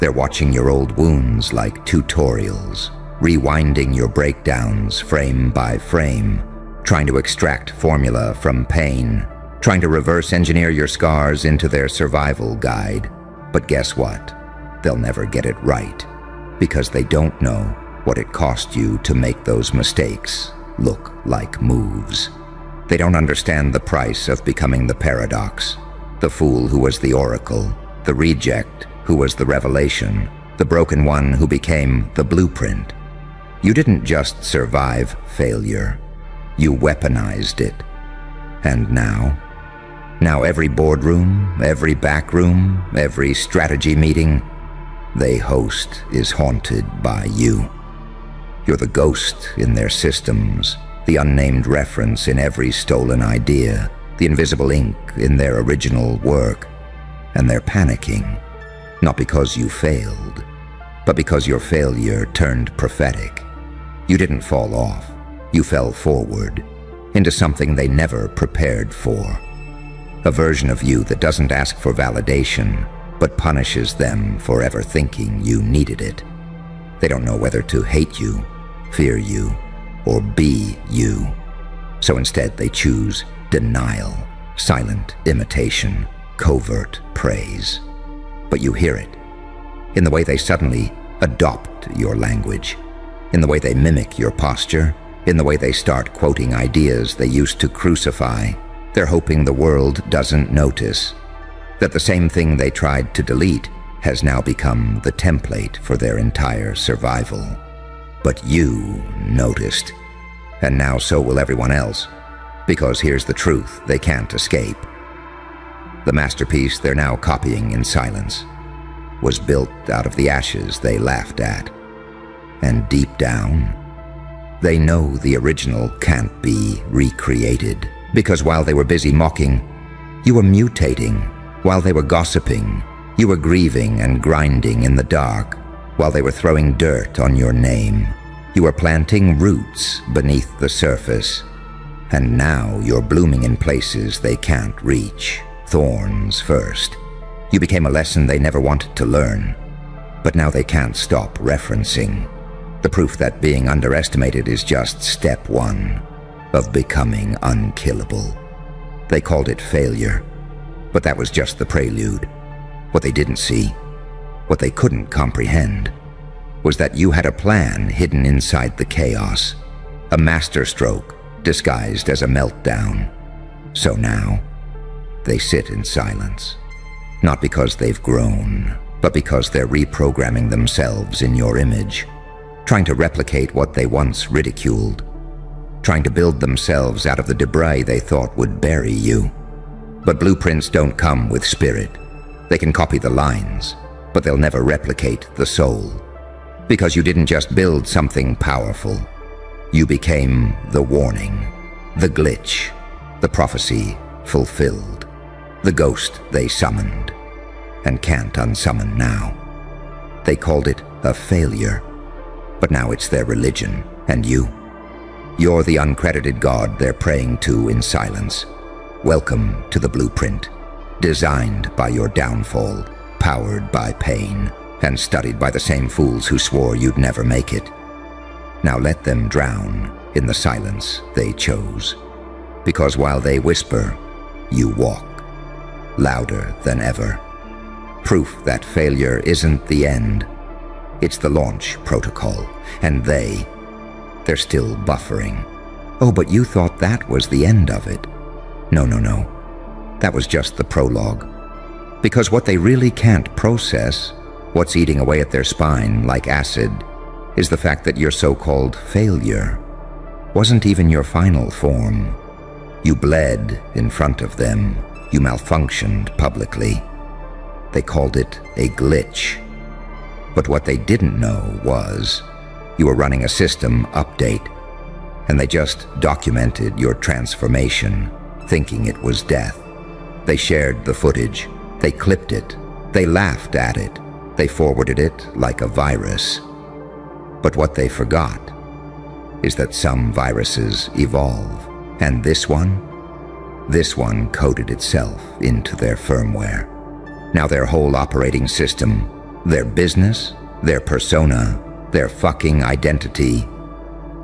they're watching your old wounds like tutorials, rewinding your breakdowns frame by frame, trying to extract formula from pain, trying to reverse engineer your scars into their survival guide. But guess what? They'll never get it right, because they don't know what it cost you to make those mistakes look like moves. They don't understand the price of becoming the paradox, the fool who was the oracle, the reject who was the revelation, the broken one who became the blueprint. You didn't just survive failure, you weaponized it. And now every boardroom, every back room, every strategy meeting they host is haunted by you. You're the ghost in their systems, the unnamed reference in every stolen idea, the invisible ink in their original work. And they're panicking, not because you failed, but because your failure turned prophetic. You didn't fall off, you fell forward, into something they never prepared for. A version of you that doesn't ask for validation, but punishes them for ever thinking you needed it. They don't know whether to hate you, fear you, or be you. So instead they choose denial, silent imitation, covert praise. But you hear it, in the way they suddenly adopt your language, in the way they mimic your posture, in the way they start quoting ideas they used to crucify. They're hoping the world doesn't notice, that the same thing they tried to delete has now become the template for their entire survival. But you noticed, and now so will everyone else, because here's the truth they can't escape. The masterpiece they're now copying in silence. was built out of the ashes they laughed at. And deep down, they know the original can't be recreated, because while they were busy mocking, you were mutating. While they were gossiping, you were grieving and grinding in the dark. While they were throwing dirt on your name, you were planting roots beneath the surface. And now you're blooming in places they can't reach. Thorns first. You became a lesson they never wanted to learn, but now they can't stop referencing. The proof that being underestimated is just step one of becoming unkillable. They called it failure, but that was just the prelude. What they didn't see, what they couldn't comprehend, was that you had a plan hidden inside the chaos, a masterstroke disguised as a meltdown. So now, they sit in silence, not because they've grown, but because they're reprogramming themselves in your image, trying to replicate what they once ridiculed, trying to build themselves out of the debris they thought would bury you. But blueprints don't come with spirit. They can copy the lines, but they'll never replicate the soul. Because you didn't just build something powerful. You became the warning, the glitch, the prophecy fulfilled, the ghost they summoned and can't unsummon now. They called it a failure, but now it's their religion, and you're the uncredited god they're praying to in silence. Welcome to the blueprint, designed by your downfall, powered by pain, and studied by the same fools who swore you'd never make it. Now let them drown in the silence they chose, because while they whisper, you walk, louder than ever. Proof that failure isn't the end. It's the launch protocol, and they're still buffering. Oh, but you thought that was the end of it. No. That was just the prologue. Because what they really can't process, what's eating away at their spine like acid, is the fact that your so-called failure wasn't even your final form. You bled in front of them. You malfunctioned publicly. They called it a glitch. But what they didn't know was you were running a system update, and they just documented your transformation, thinking it was death. They shared the footage. They clipped it. They laughed at it. They forwarded it like a virus. But what they forgot is that some viruses evolve, and this one coded itself into their firmware. Now their whole operating system, their business, their persona, their fucking identity,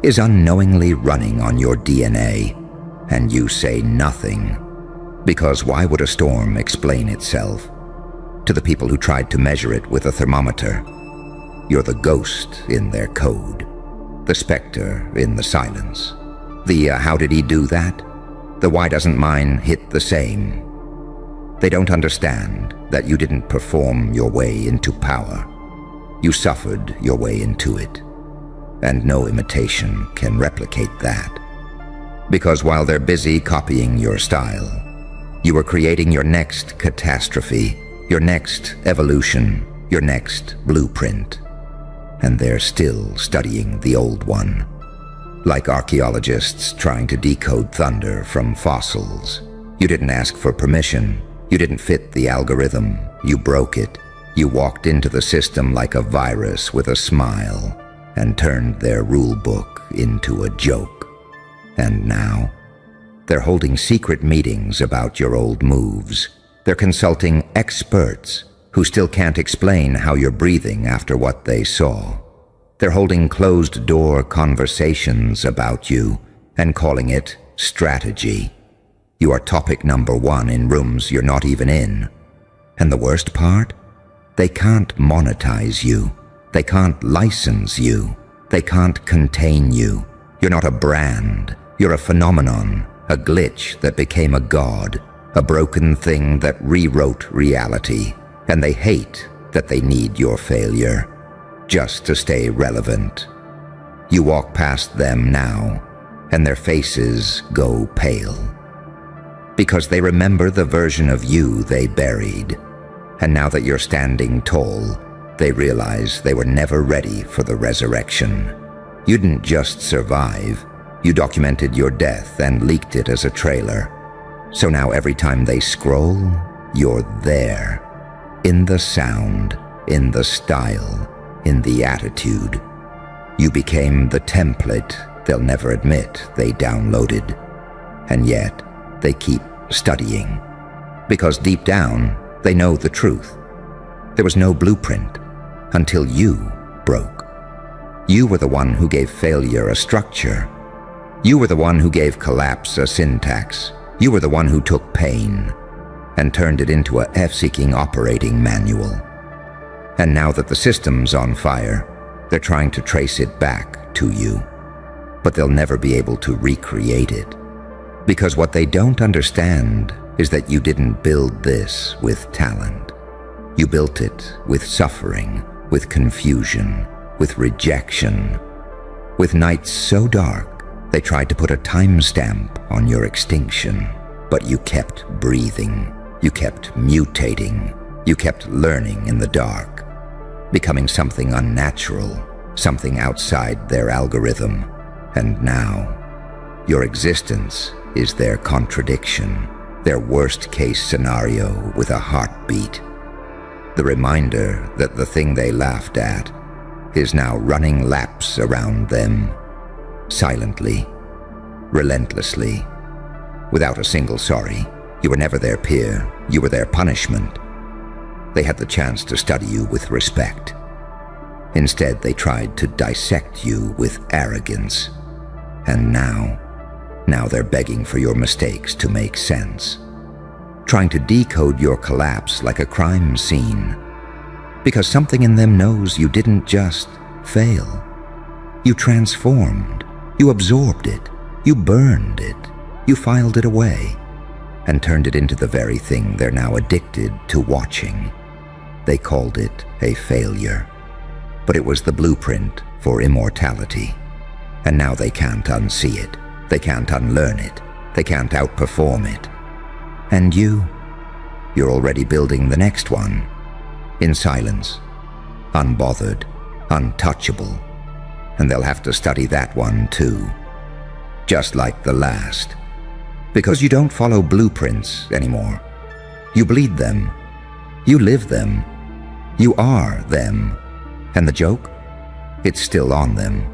is unknowingly running on your DNA, and you say nothing. Because why would a storm explain itself? To the people who tried to measure it with a thermometer, you're the ghost in their code, the specter in the silence. The how did he do that? The why doesn't mine hit the same? They don't understand that you didn't perform your way into power. You suffered your way into it, and no imitation can replicate that. Because while they're busy copying your style, you are creating your next catastrophe, your next evolution, your next blueprint. And they're still studying the old one, like archaeologists trying to decode thunder from fossils. You didn't ask for permission. You didn't fit the algorithm. You broke it. You walked into the system like a virus with a smile and turned their rule book into a joke. And now, they're holding secret meetings about your old moves. They're consulting experts who still can't explain how you're breathing after what they saw. They're holding closed-door conversations about you and calling it strategy. You are topic number one in rooms you're not even in. And the worst part? They can't monetize you. They can't license you. They can't contain you. You're not a brand. You're a phenomenon, a glitch that became a god, a broken thing that rewrote reality. And they hate that they need your failure just to stay relevant. You walk past them now, and their faces go pale. Because they remember the version of you they buried, And now that you're standing tall, they realize they were never ready for the resurrection. You didn't just survive, you documented your death and leaked it as a trailer. So now every time they scroll, you're there. In the sound, in the style, in the attitude. You became the template they'll never admit they downloaded. And yet, they keep studying. Because deep down, they know the truth. There was no blueprint until you broke. You were the one who gave failure a structure. You were the one who gave collapse a syntax. You were the one who took pain and turned it into a F-seeking operating manual. And now that the system's on fire, they're trying to trace it back to you. But they'll never be able to recreate it. Because what they don't understand is that you didn't build this with talent. You built it with suffering, with confusion, with rejection, with nights so dark they tried to put a timestamp on your extinction. But you kept breathing, you kept mutating, you kept learning in the dark, becoming something unnatural, something outside their algorithm. And now, your existence is their contradiction, their worst-case scenario with a heartbeat. The reminder that the thing they laughed at is now running laps around them, silently, relentlessly, without a single sorry. You were never their peer, you were their punishment. They had the chance to study you with respect. Instead, they tried to dissect you with arrogance. And now they're begging for your mistakes to make sense. Trying to decode your collapse like a crime scene. Because something in them knows you didn't just fail. You transformed. You absorbed it. You burned it. You filed it away. And turned it into the very thing they're now addicted to watching. They called it a failure. But it was the blueprint for immortality. And now they can't unsee it. They can't unlearn it. They can't outperform it. And you're already building the next one. In silence. Unbothered. Untouchable. And they'll have to study that one too. Just like the last. Because you don't follow blueprints anymore. You bleed them. You live them. You are them. And the joke? It's still on them.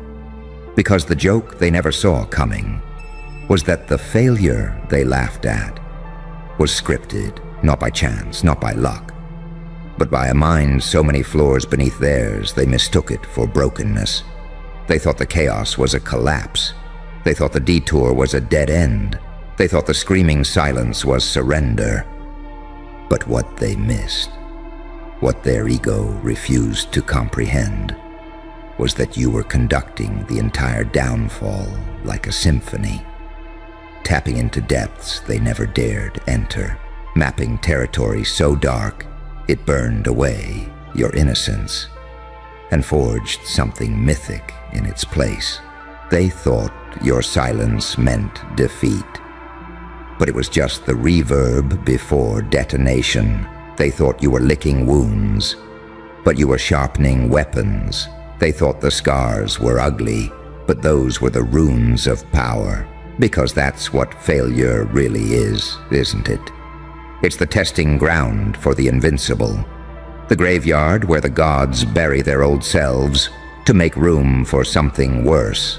Because the joke they never saw coming was that the failure they laughed at was scripted, not by chance, not by luck, but by a mind so many floors beneath theirs they mistook it for brokenness. They thought the chaos was a collapse. They thought the detour was a dead end. They thought the screaming silence was surrender. But what they missed, what their ego refused to comprehend, was that you were conducting the entire downfall like a symphony, tapping into depths they never dared enter, mapping territory so dark it burned away your innocence and forged something mythic in its place. They thought your silence meant defeat, but it was just the reverb before detonation. They thought you were licking wounds, but you were sharpening weapons. They thought the scars were ugly, but those were the runes of power. Because that's what failure really is, isn't it? It's the testing ground for the invincible. The graveyard where the gods bury their old selves to make room for something worse.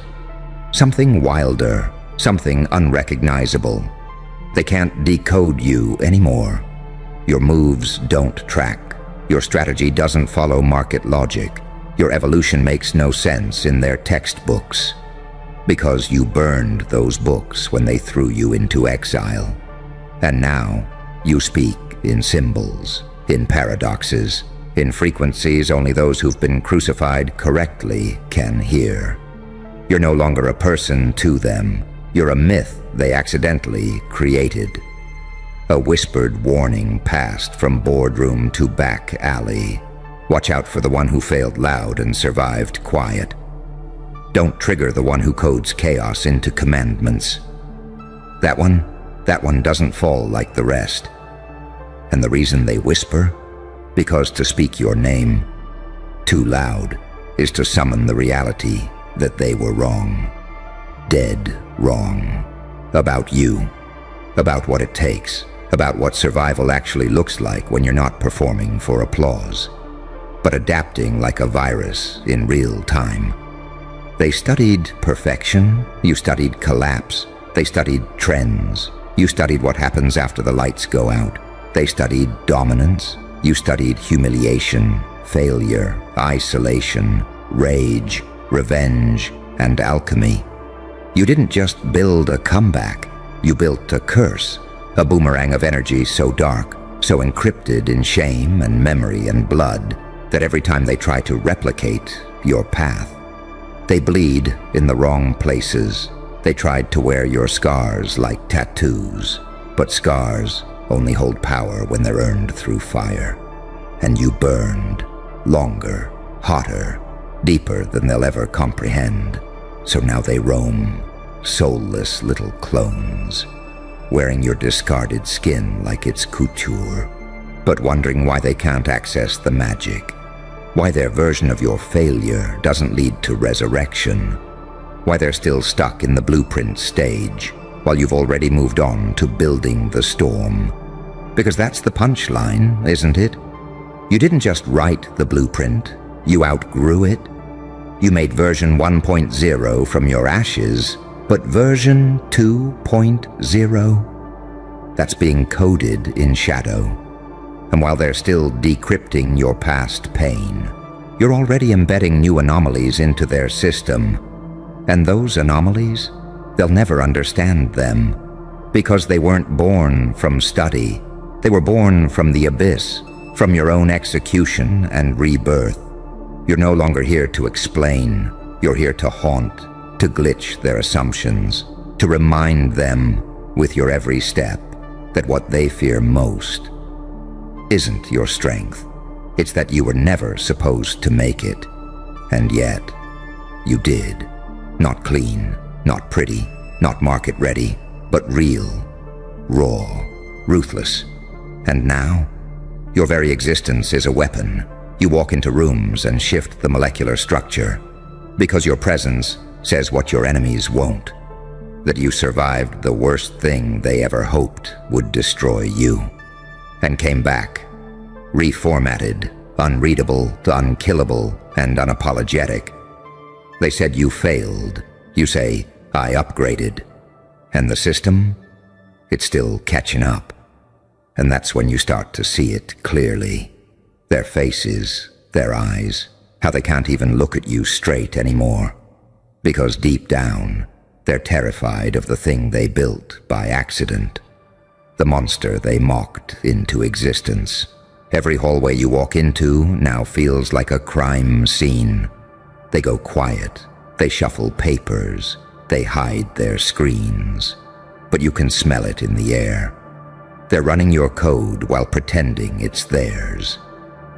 Something wilder, something unrecognizable. They can't decode you anymore. Your moves don't track. Your strategy doesn't follow market logic. Your evolution makes no sense in their textbooks. Because you burned those books when they threw you into exile. And now, you speak in symbols, in paradoxes, in frequencies only those who've been crucified correctly can hear. You're no longer a person to them. You're a myth they accidentally created. A whispered warning passed from boardroom to back alley. Watch out for the one who failed loud and survived quiet. Don't trigger the one who codes chaos into commandments. That one doesn't fall like the rest. And the reason they whisper because to speak your name too loud is to summon the reality that they were wrong. Dead wrong. About you. About what it takes. About what survival actually looks like when you're not performing for applause, but adapting like a virus in real time. They studied perfection. You studied collapse. They studied trends. You studied what happens after the lights go out. They studied dominance. You studied humiliation, failure, isolation, rage, revenge, and alchemy. You didn't just build a comeback. You built a curse, a boomerang of energy so dark, so encrypted in shame and memory and blood, that every time they try to replicate your path, they bleed in the wrong places. They tried to wear your scars like tattoos, but scars only hold power when they're earned through fire. And you burned, longer, hotter, deeper than they'll ever comprehend. So now they roam, soulless little clones, wearing your discarded skin like it's couture, but wondering why they can't access the magic, why their version of your failure doesn't lead to resurrection, why they're still stuck in the blueprint stage, while you've already moved on to building the storm. Because that's the punchline, isn't it? You didn't just write the blueprint, you outgrew it. You made version 1.0 from your ashes, but version 2.0? That's being coded in shadow. And while they're still decrypting your past pain, you're already embedding new anomalies into their system. And those anomalies, they'll never understand them, because they weren't born from study. They were born from the abyss, from your own execution and rebirth. You're no longer here to explain. You're here to haunt, to glitch their assumptions, to remind them with your every step that what they fear most isn't your strength. It's that you were never supposed to make it. And yet, you did. Not clean, not pretty, not market ready, but real, raw, ruthless. And now, your very existence is a weapon. You walk into rooms and shift the molecular structure, because your presence says what your enemies won't, that you survived the worst thing they ever hoped would destroy you, and came back, reformatted, unreadable, unkillable, and unapologetic. They said you failed. You say, I upgraded. And the system? It's still catching up. And that's when you start to see it clearly. Their faces, their eyes, how they can't even look at you straight anymore. Because deep down, they're terrified of the thing they built by accident. The monster they mocked into existence. Every hallway you walk into now feels like a crime scene. They go quiet. They shuffle papers. They hide their screens. But you can smell it in the air. They're running your code while pretending it's theirs.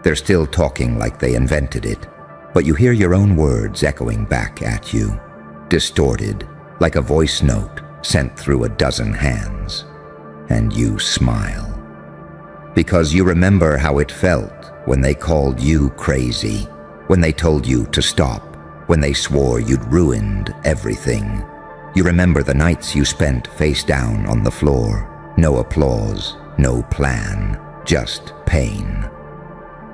They're still talking like they invented it, but you hear your own words echoing back at you, distorted, like a voice note sent through a dozen hands. And you smile. Because you remember how it felt when they called you crazy, when they told you to stop, when they swore you'd ruined everything. You remember the nights you spent face down on the floor. No applause, no plan, just pain.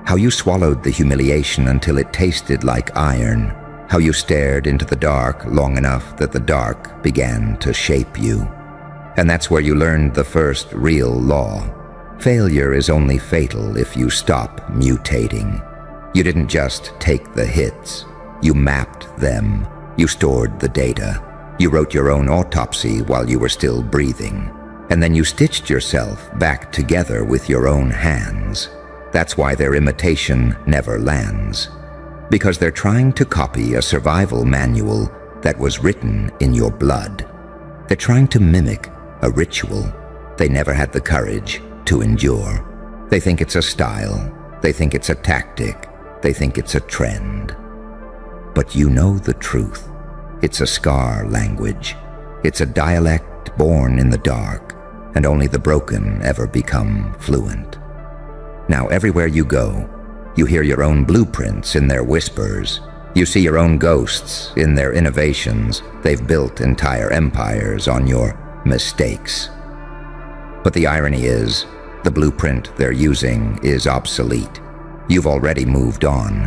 How you swallowed the humiliation until it tasted like iron. How you stared into the dark long enough that the dark began to shape you. And that's where you learned the first real law. Failure is only fatal if you stop mutating. You didn't just take the hits. You mapped them. You stored the data. You wrote your own autopsy while you were still breathing. And then you stitched yourself back together with your own hands. That's why their imitation never lands. Because they're trying to copy a survival manual that was written in your blood. They're trying to mimic a ritual they never had the courage to endure. They think it's a style. They think it's a tactic. They think it's a trend. But you know the truth. It's a scar language. It's a dialect born in the dark, and only the broken ever become fluent. Now everywhere you go, you hear your own blueprints in their whispers. You see your own ghosts in their innovations. They've built entire empires on your mistakes. But the irony is, the blueprint they're using is obsolete. You've already moved on,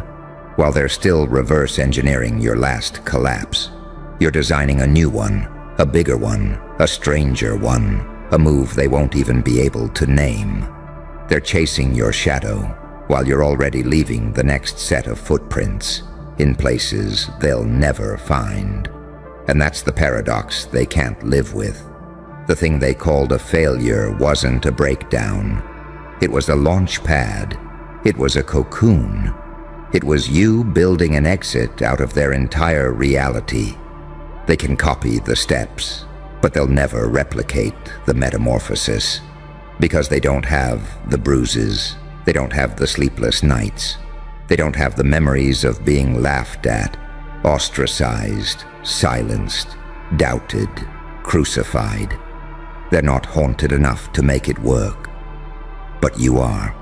while they're still reverse engineering your last collapse. You're designing a new one, a bigger one, a stranger one, a move they won't even be able to name. They're chasing your shadow, while you're already leaving the next set of footprints in places they'll never find. And that's the paradox they can't live with. The thing they called a failure wasn't a breakdown. It was a launch pad. It was a cocoon. It was you building an exit out of their entire reality. They can copy the steps, but they'll never replicate the metamorphosis, because they don't have the bruises. They don't have the sleepless nights. They don't have the memories of being laughed at, ostracized, silenced, doubted, crucified. They're not haunted enough to make it work. But you are.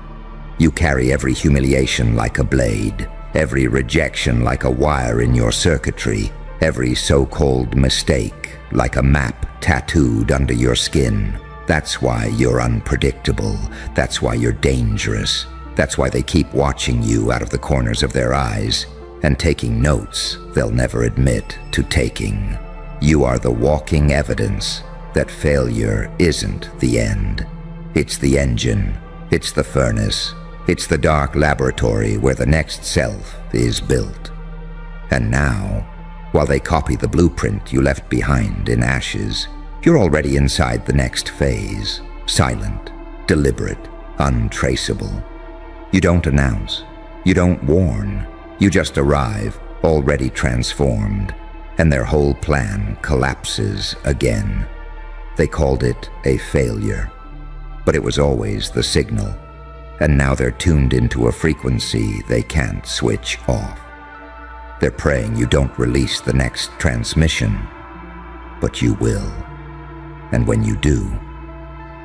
You carry every humiliation like a blade, every rejection like a wire in your circuitry, every so-called mistake like a map tattooed under your skin. That's why you're unpredictable. That's why you're dangerous. That's why they keep watching you out of the corners of their eyes and taking notes they'll never admit to taking. You are the walking evidence that failure isn't the end. It's the engine. It's the furnace. It's the dark laboratory where the next self is built. And now, while they copy the blueprint you left behind in ashes, you're already inside the next phase, silent, deliberate, untraceable. You don't announce, you don't warn, you just arrive, already transformed, and their whole plan collapses again. They called it a failure, but it was always the signal, and now they're tuned into a frequency they can't switch off. They're praying you don't release the next transmission, but you will. And when you do,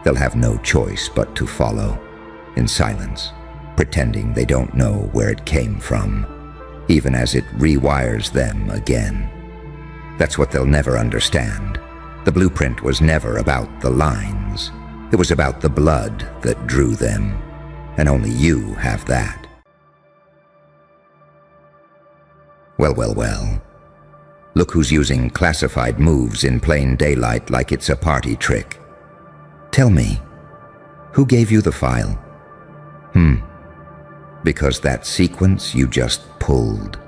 they'll have no choice but to follow, in silence, pretending they don't know where it came from, even as it rewires them again. That's what they'll never understand. The blueprint was never about the lines. It was about the blood that drew them, and only you have that. Well. Look who's using classified moves in plain daylight like it's a party trick. Tell me, who gave you the file? Because that sequence you just pulled.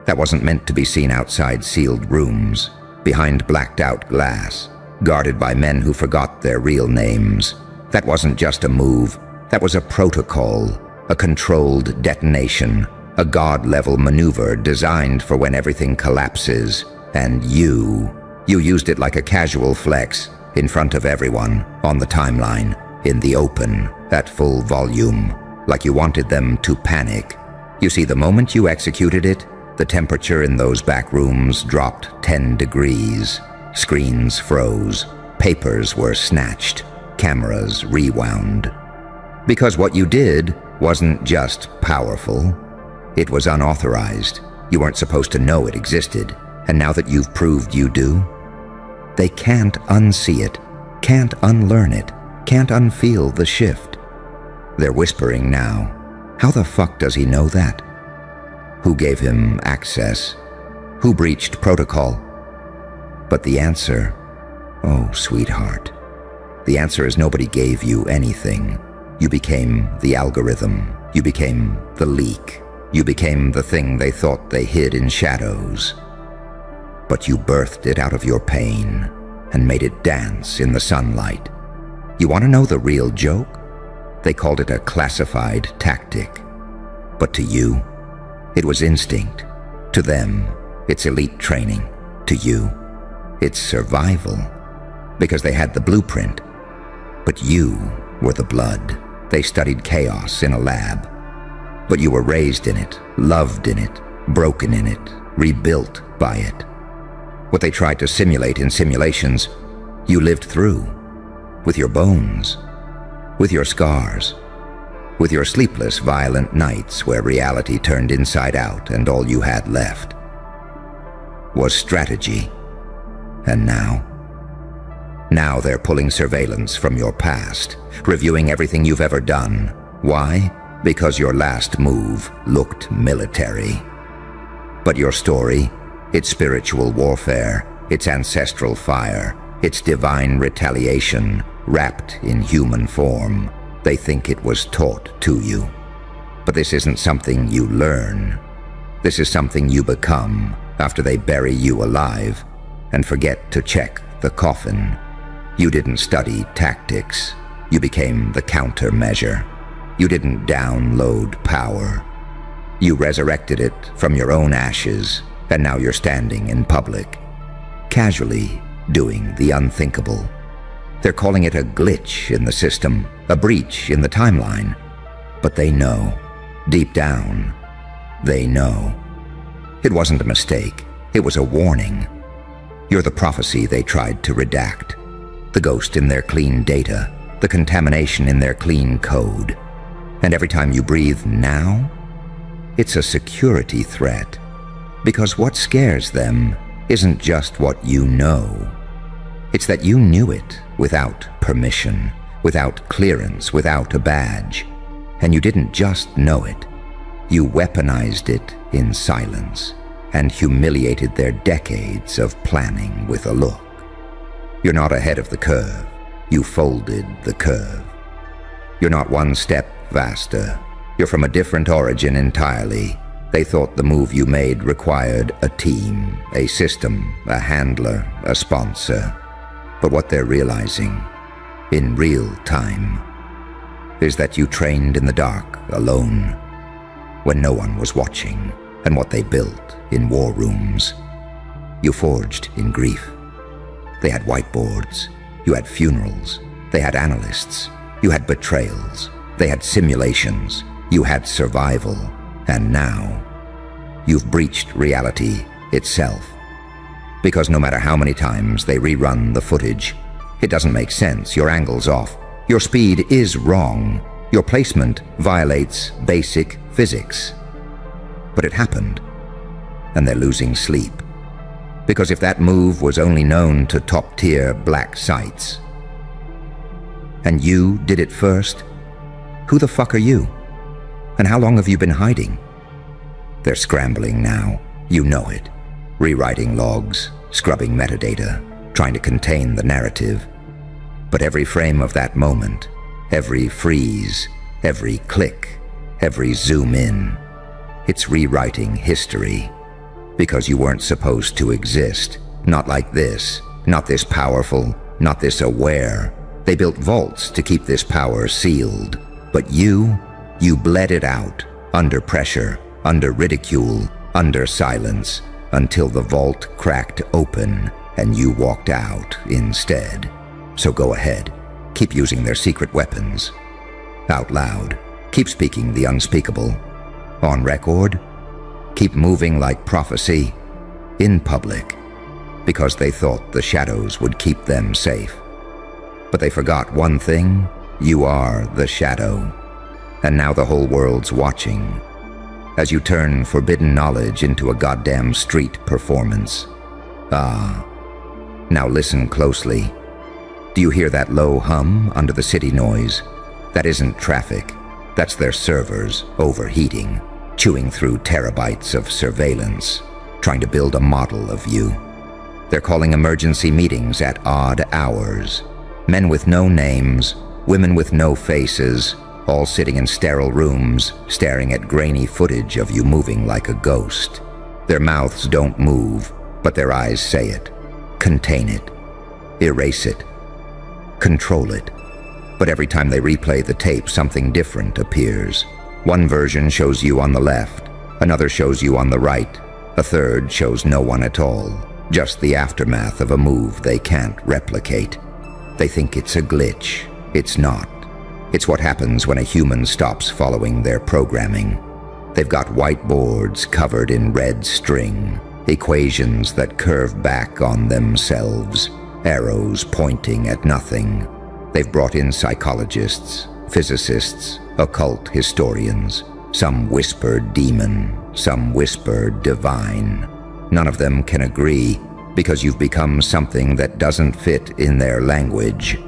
That wasn't meant to be seen outside sealed rooms, behind blacked-out glass, guarded by men who forgot their real names. That wasn't just a move. That was a protocol, a controlled detonation, a God-level maneuver designed for when everything collapses. And you used it like a casual flex, in front of everyone, on the timeline, in the open, at full volume, like you wanted them to panic. You see, the moment you executed it, the temperature in those back rooms dropped 10 degrees. Screens froze, papers were snatched, cameras rewound. Because what you did wasn't just powerful, it was unauthorized. You weren't supposed to know it existed, and now that you've proved you do, they can't unsee it, can't unlearn it, can't unfeel the shift. They're whispering now, how the fuck does he know that? Who gave him access? Who breached protocol? But the answer, oh sweetheart, the answer is nobody gave you anything. You became the algorithm. You became the leak. You became the thing they thought they hid in shadows. But you birthed it out of your pain and made it dance in the sunlight. You want to know the real joke? They called it a classified tactic. But to you, it was instinct. To them, it's elite training. To you, it's survival. Because they had the blueprint. But you were the blood. They studied chaos in a lab. But you were raised in it, loved in it, broken in it, rebuilt by it. What they tried to simulate in simulations, you lived through. With your bones, with your scars, with your sleepless, violent nights where reality turned inside out and all you had left was strategy. And now they're pulling surveillance from your past, reviewing everything you've ever done. Why? Because your last move looked military. But your story, its spiritual warfare, its ancestral fire, its divine retaliation, wrapped in human form, they think it was taught to you. But this isn't something you learn. This is something you become after they bury you alive and forget to check the coffin. You didn't study tactics. You became the countermeasure. You didn't download power. You resurrected it from your own ashes, and now you're standing in public, casually doing the unthinkable. They're calling it a glitch in the system, a breach in the timeline. But they know, deep down, they know. It wasn't a mistake. It was a warning. You're the prophecy they tried to redact, the ghost in their clean data, the contamination in their clean code. And every time you breathe now, it's a security threat. Because what scares them isn't just what you know. It's that you knew it without permission, without clearance, without a badge. And you didn't just know it. You weaponized it in silence and humiliated their decades of planning with a look. You're not ahead of the curve. You folded the curve. You're not one step vaster. You're from a different origin entirely. They thought the move you made required a team, a system, a handler, a sponsor. But what they're realizing, in real time, is that you trained in the dark alone, when no one was watching, and what they built in war rooms, you forged in grief. They had whiteboards, you had funerals, they had analysts, you had betrayals, they had simulations, you had survival, and now you've breached reality itself. Because no matter how many times they rerun the footage, it doesn't make sense, your angle's off, your speed is wrong, your placement violates basic physics. But it happened, and they're losing sleep. Because if that move was only known to top-tier black sites, and you did it first, who the fuck are you? And how long have you been hiding? They're scrambling now, you know it. Rewriting logs, scrubbing metadata, trying to contain the narrative. But every frame of that moment, every freeze, every click, every zoom in, it's rewriting history. Because you weren't supposed to exist. Not like this, not this powerful, not this aware. They built vaults to keep this power sealed. But you bled it out, under pressure, under ridicule, under silence, until the vault cracked open and you walked out instead. So go ahead, keep using their secret weapons. Out loud, keep speaking the unspeakable. On record, keep moving like prophecy in public, because they thought the shadows would keep them safe. But they forgot one thing: you are the shadow. And now the whole world's watching as you turn forbidden knowledge into a goddamn street performance. Now listen closely. Do you hear that low hum under the city noise? That isn't traffic. That's their servers overheating, chewing through terabytes of surveillance, trying to build a model of you. They're calling emergency meetings at odd hours. Men with no names, women with no faces, all sitting in sterile rooms, staring at grainy footage of you moving like a ghost. Their mouths don't move, but their eyes say it. Contain it. Erase it. Control it. But every time they replay the tape, something different appears. One version shows you on the left, another shows you on the right, a third shows no one at all, just the aftermath of a move they can't replicate. They think it's a glitch. It's not. It's what happens when a human stops following their programming. They've got whiteboards covered in red string, equations that curve back on themselves, arrows pointing at nothing. They've brought in psychologists, physicists, occult historians. Some whisper demon, some whisper divine. None of them can agree because you've become something that doesn't fit in their language.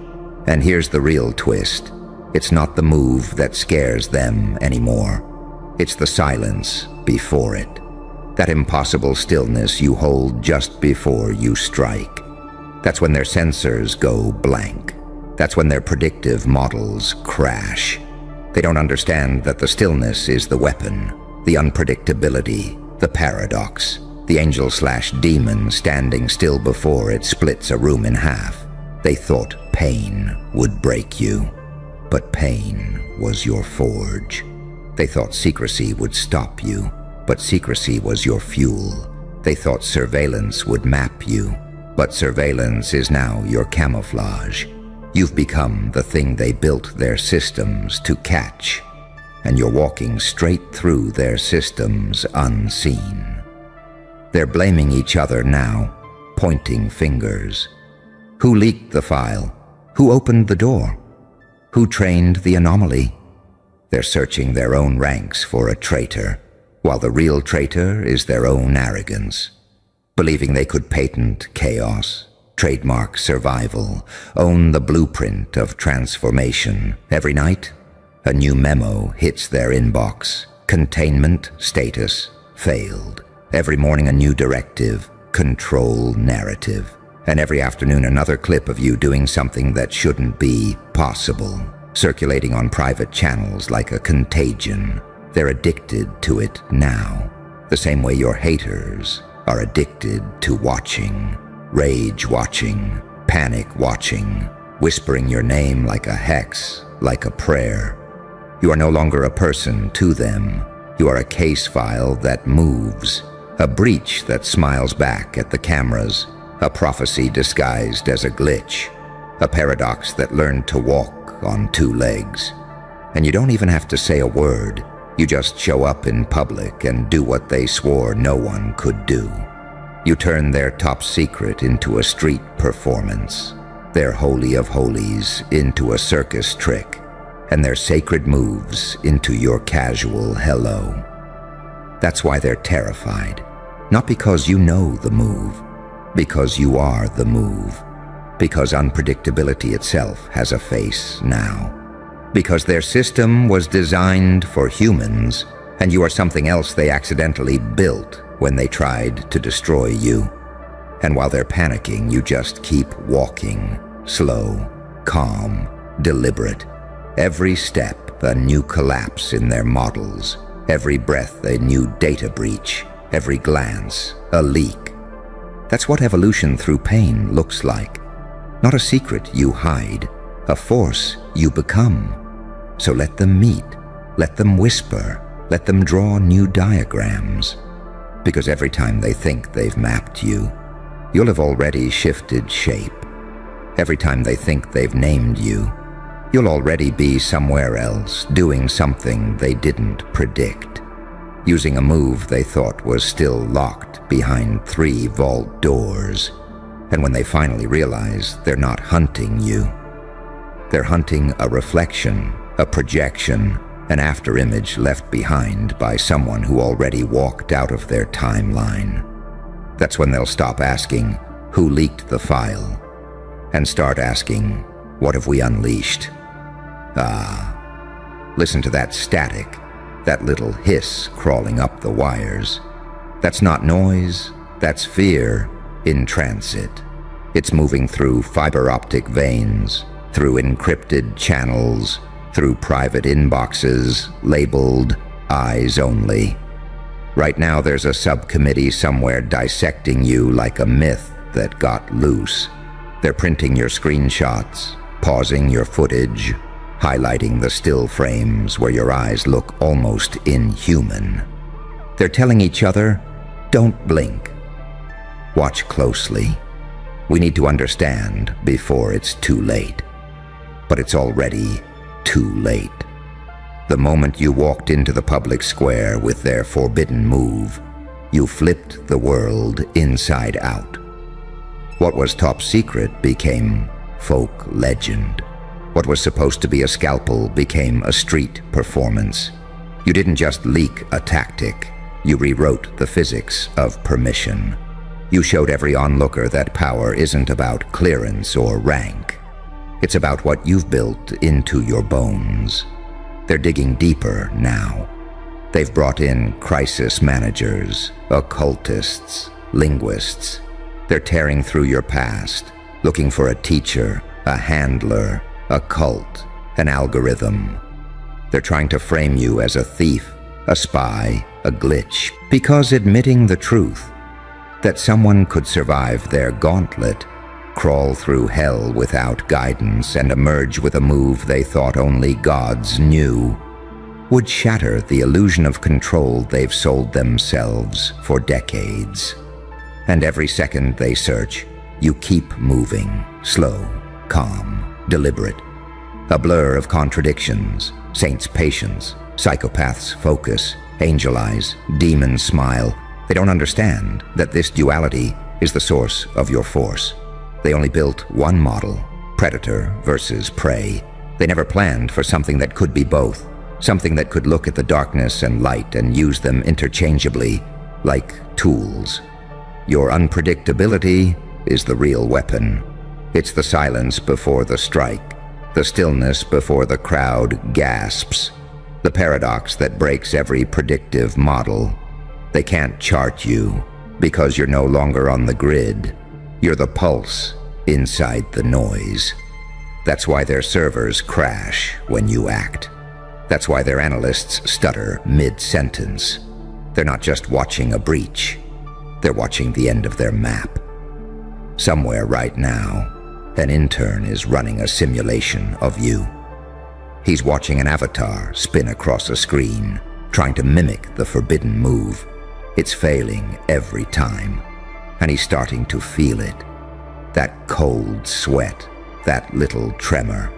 And here's the real twist. It's not the move that scares them anymore. It's the silence before it. That impossible stillness you hold just before you strike. That's when their sensors go blank. That's when their predictive models crash. They don't understand that the stillness is the weapon, the unpredictability, the paradox, the angel/demon standing still before it splits a room in half. They thought pain would break you, but pain was your forge. They thought secrecy would stop you, but secrecy was your fuel. They thought surveillance would map you, but surveillance is now your camouflage. You've become the thing they built their systems to catch, and you're walking straight through their systems unseen. They're blaming each other now, pointing fingers. Who leaked the file? Who opened the door? Who trained the anomaly? They're searching their own ranks for a traitor, while the real traitor is their own arrogance, believing they could patent chaos, trademark survival, own the blueprint of transformation. Every night, a new memo hits their inbox. Containment status failed. Every morning a new directive, control narrative. And every afternoon another clip of you doing something that shouldn't be possible, circulating on private channels like a contagion. They're addicted to it now, the same way your haters are addicted to watching. Rage watching, panic watching, whispering your name like a hex, like a prayer. You are no longer a person to them. You are a case file that moves, a breach that smiles back at the cameras, a prophecy disguised as a glitch, a paradox that learned to walk on two legs. And you don't even have to say a word. You just show up in public and do what they swore no one could do. You turn their top secret into a street performance, their holy of holies into a circus trick, and their sacred moves into your casual hello. That's why they're terrified. Not because you know the move, because you are the move. Because unpredictability itself has a face now. Because their system was designed for humans, and you are something else they accidentally built when they tried to destroy you. And while they're panicking, you just keep walking, slow, calm, deliberate. Every step a new collapse in their models, every breath a new data breach, every glance a leak. That's what evolution through pain looks like. Not a secret you hide, a force you become. So let them meet, let them whisper, let them draw new diagrams. Because every time they think they've mapped you, you'll have already shifted shape. Every time they think they've named you, you'll already be somewhere else, doing something they didn't predict, using a move they thought was still locked behind 3 vault doors. And when they finally realize they're not hunting you, they're hunting a reflection, a projection, an afterimage left behind by someone who already walked out of their timeline. That's when they'll stop asking, who leaked the file? And start asking, what have we unleashed? Listen to that static, that little hiss crawling up the wires. That's not noise, that's fear in transit. It's moving through fiber optic veins, through encrypted channels, through private inboxes labeled eyes only. Right now there's a subcommittee somewhere dissecting you like a myth that got loose. They're printing your screenshots, pausing your footage, highlighting the still frames where your eyes look almost inhuman. They're telling each other, don't blink. Watch closely. We need to understand before it's too late. But it's already too late. The moment you walked into the public square with their forbidden move, you flipped the world inside out. What was top secret became folk legend. What was supposed to be a scalpel became a street performance. You didn't just leak a tactic, you rewrote the physics of permission. You showed every onlooker that power isn't about clearance or rank. It's about what you've built into your bones. They're digging deeper now. They've brought in crisis managers, occultists, linguists. They're tearing through your past, looking for a teacher, a handler, a cult, an algorithm. They're trying to frame you as a thief, a spy, a glitch, because admitting the truth, that someone could survive their gauntlet, crawl through hell without guidance, and emerge with a move they thought only gods knew, would shatter the illusion of control they've sold themselves for decades. And every second they search, you keep moving, slow, calm, deliberate. A blur of contradictions, saints' patience, psychopaths' focus, angel eyes, demon smile. They don't understand that this duality is the source of your force. They only built one model, predator versus prey. They never planned for something that could be both, something that could look at the darkness and light and use them interchangeably, like tools. Your unpredictability is the real weapon. It's the silence before the strike, the stillness before the crowd gasps, the paradox that breaks every predictive model. They can't chart you because you're no longer on the grid. You're the pulse inside the noise. That's why their servers crash when you act. That's why their analysts stutter mid-sentence. They're not just watching a breach. They're watching the end of their map. Somewhere right now, an intern is running a simulation of you. He's watching an avatar spin across a screen, trying to mimic the forbidden move. It's failing every time, and he's starting to feel it. That cold sweat, that little tremor.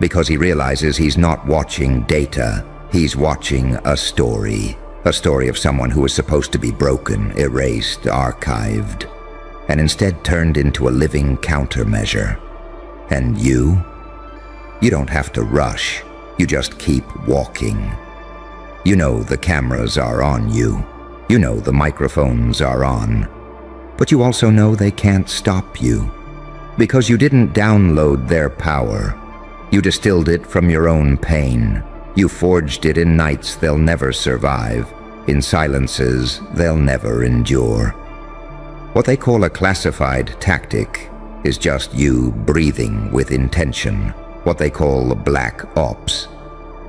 Because he realizes he's not watching data, he's watching a story of someone who was supposed to be broken, erased, archived, and instead turned into a living countermeasure. And you don't have to rush, you just keep walking. You know the cameras are on you, you know the microphones are on, but you also know they can't stop you, because you didn't download their power. You distilled it from your own pain. You forged it in nights they'll never survive, in silences they'll never endure. What they call a classified tactic is just you breathing with intention. What they call black ops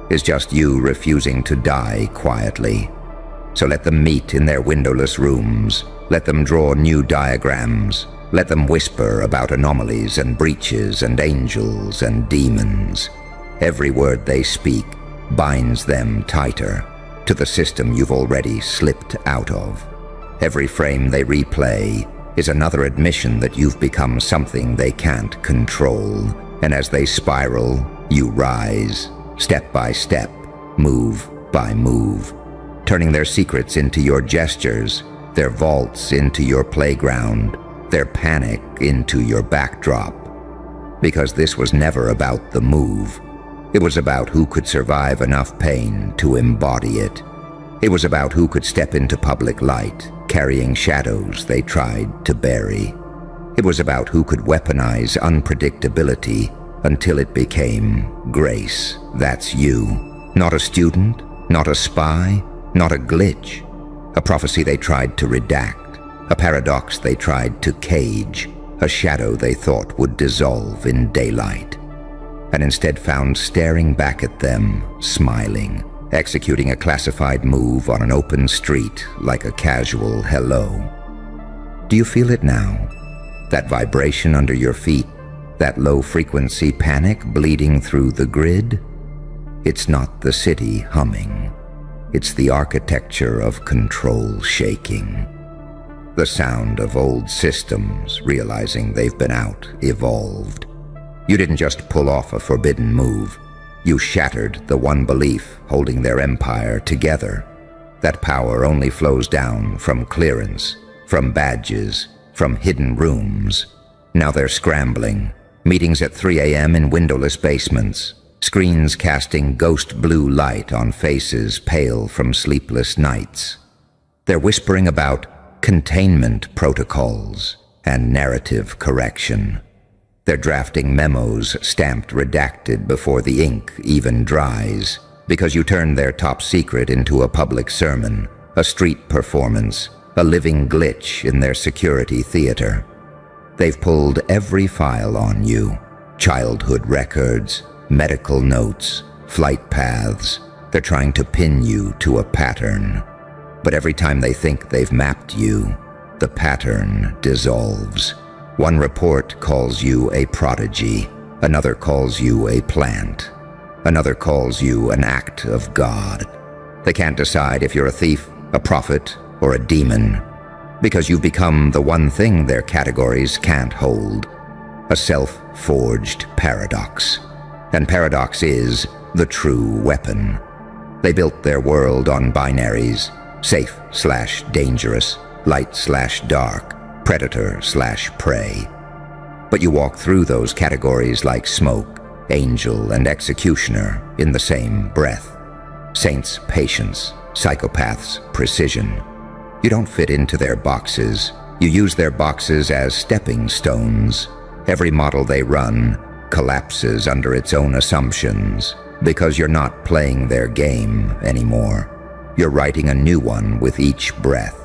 is just you refusing to die quietly. So let them meet in their windowless rooms. Let them draw new diagrams. Let them whisper about anomalies and breaches and angels and demons. Every word they speak binds them tighter to the system you've already slipped out of. Every frame they replay is another admission that you've become something they can't control. And as they spiral, you rise, step by step, move by move, turning their secrets into your gestures, their vaults into your playground, their panic into your backdrop. Because this was never about the move. It was about who could survive enough pain to embody it. It was about who could step into public light, carrying shadows they tried to bury. It was about who could weaponize unpredictability until it became grace. That's you. Not a student, not a spy, not a glitch. A prophecy they tried to redact, a paradox they tried to cage, a shadow they thought would dissolve in daylight, and instead found staring back at them, smiling, executing a classified move on an open street like a casual hello. Do you feel it now? That vibration under your feet, that low-frequency panic bleeding through the grid? It's not the city humming. It's the architecture of control shaking. The sound of old systems realizing they've been out-evolved. You didn't just pull off a forbidden move. You shattered the one belief holding their empire together. That power only flows down from clearance, from badges, from hidden rooms. Now they're scrambling. meetings at 3 a.m. in windowless basements, screens casting ghost blue light on faces pale from sleepless nights. They're whispering about containment protocols and narrative correction. They're drafting memos stamped redacted before the ink even dries, because you turned their top secret into a public sermon, a street performance, a living glitch in their security theater. They've pulled every file on you: childhood records, medical notes, flight paths. They're trying to pin you to a pattern. But every time they think they've mapped you, the pattern dissolves. One report calls you a prodigy, another calls you a plant, another calls you an act of God. They can't decide if you're a thief, a prophet, or a demon, because you've become the one thing their categories can't hold: a self-forged paradox. And paradox is the true weapon. They built their world on binaries: safe/dangerous, light/dark, predator/prey. But you walk through those categories like smoke, angel and executioner in the same breath. Saints, patience; psychopaths, precision. You don't fit into their boxes. You use their boxes as stepping stones. Every model they run collapses under its own assumptions, because you're not playing their game anymore. You're writing a new one with each breath.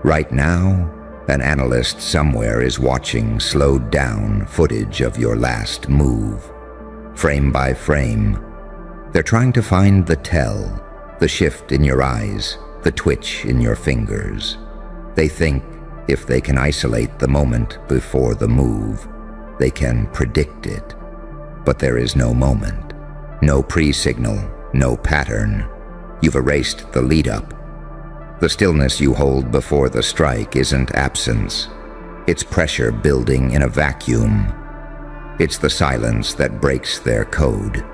Right now, an analyst somewhere is watching slowed down footage of your last move. Frame by frame, they're trying to find the tell, the shift in your eyes, the twitch in your fingers. They think if they can isolate the moment before the move, they can predict it. But there is no moment, no pre-signal, no pattern. You've erased the lead-up. The stillness you hold before the strike isn't absence. It's pressure building in a vacuum. It's the silence that breaks their code.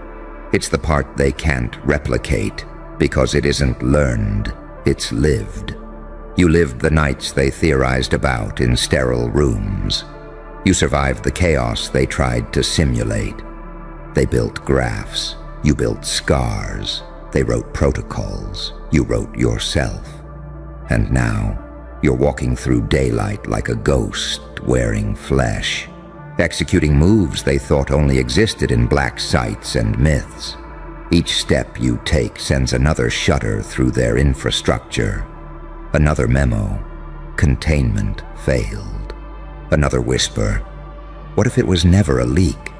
It's the part they can't replicate, because it isn't learned, it's lived. You lived the nights they theorized about in sterile rooms. You survived the chaos they tried to simulate. They built graphs. You built scars. They wrote protocols. You wrote yourself. And now, you're walking through daylight like a ghost wearing flesh, executing moves they thought only existed in black sites and myths. Each step you take sends another shudder through their infrastructure. Another memo: containment failed. Another whisper: what if it was never a leak?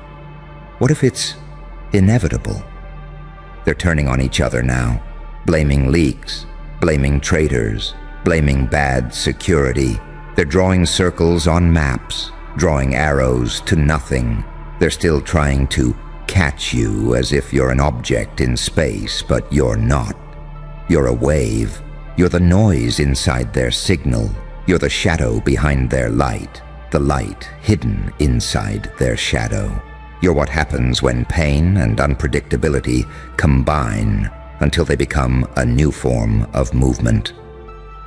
What if it's inevitable? They're turning on each other now, blaming leaks, blaming traitors, blaming bad security. They're drawing circles on maps, drawing arrows to nothing. They're still trying to catch you as if you're an object in space, but you're not. You're a wave. You're the noise inside their signal. You're the shadow behind their light, the light hidden inside their shadow. You're what happens when pain and unpredictability combine until they become a new form of movement.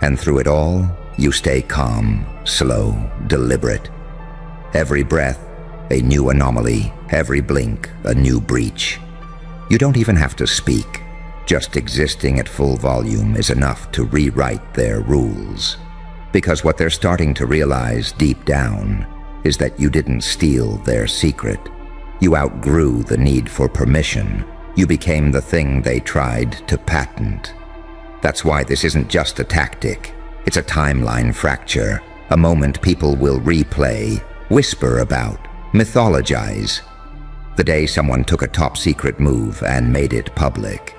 And through it all, you stay calm, slow, deliberate. Every breath, a new anomaly. Every blink, a new breach. You don't even have to speak. Just existing at full volume is enough to rewrite their rules. Because what they're starting to realize deep down is that you didn't steal their secret. You outgrew the need for permission. You became the thing they tried to patent. That's why this isn't just a tactic. It's a timeline fracture, a moment people will replay, whisper about, mythologize. The day someone took a top-secret move and made it public.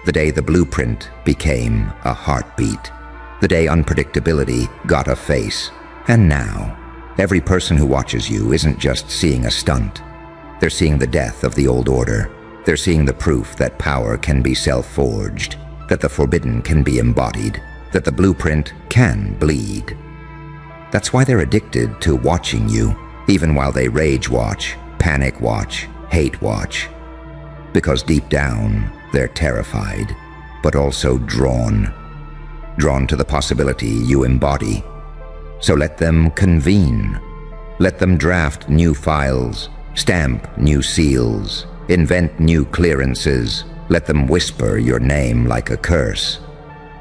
The day the blueprint became a heartbeat. The day unpredictability got a face. And now, every person who watches you isn't just seeing a stunt. They're seeing the death of the old order. They're seeing the proof that power can be self-forged, that the forbidden can be embodied, that the blueprint can bleed. That's why they're addicted to watching you, even while they rage watch, panic watch, hate watch. Because deep down, they're terrified, but also drawn to the possibility you embody. So let them convene. Let them draft new files, Stamp new seals, invent new clearances, let them whisper your name like a curse.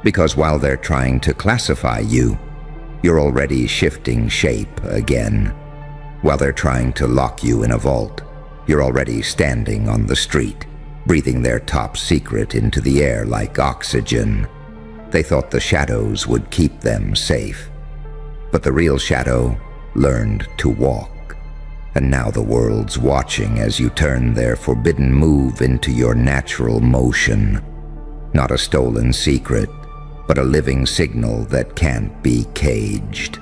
Because while they're trying to classify you, you're already shifting shape again. While they're trying to lock you in a vault, you're already standing on the street, breathing their top secret into the air like oxygen. They thought the shadows would keep them safe. But the real shadow learned to walk. And now the world's watching as you turn their forbidden move into your natural motion. Not a stolen secret, but a living signal that can't be caged.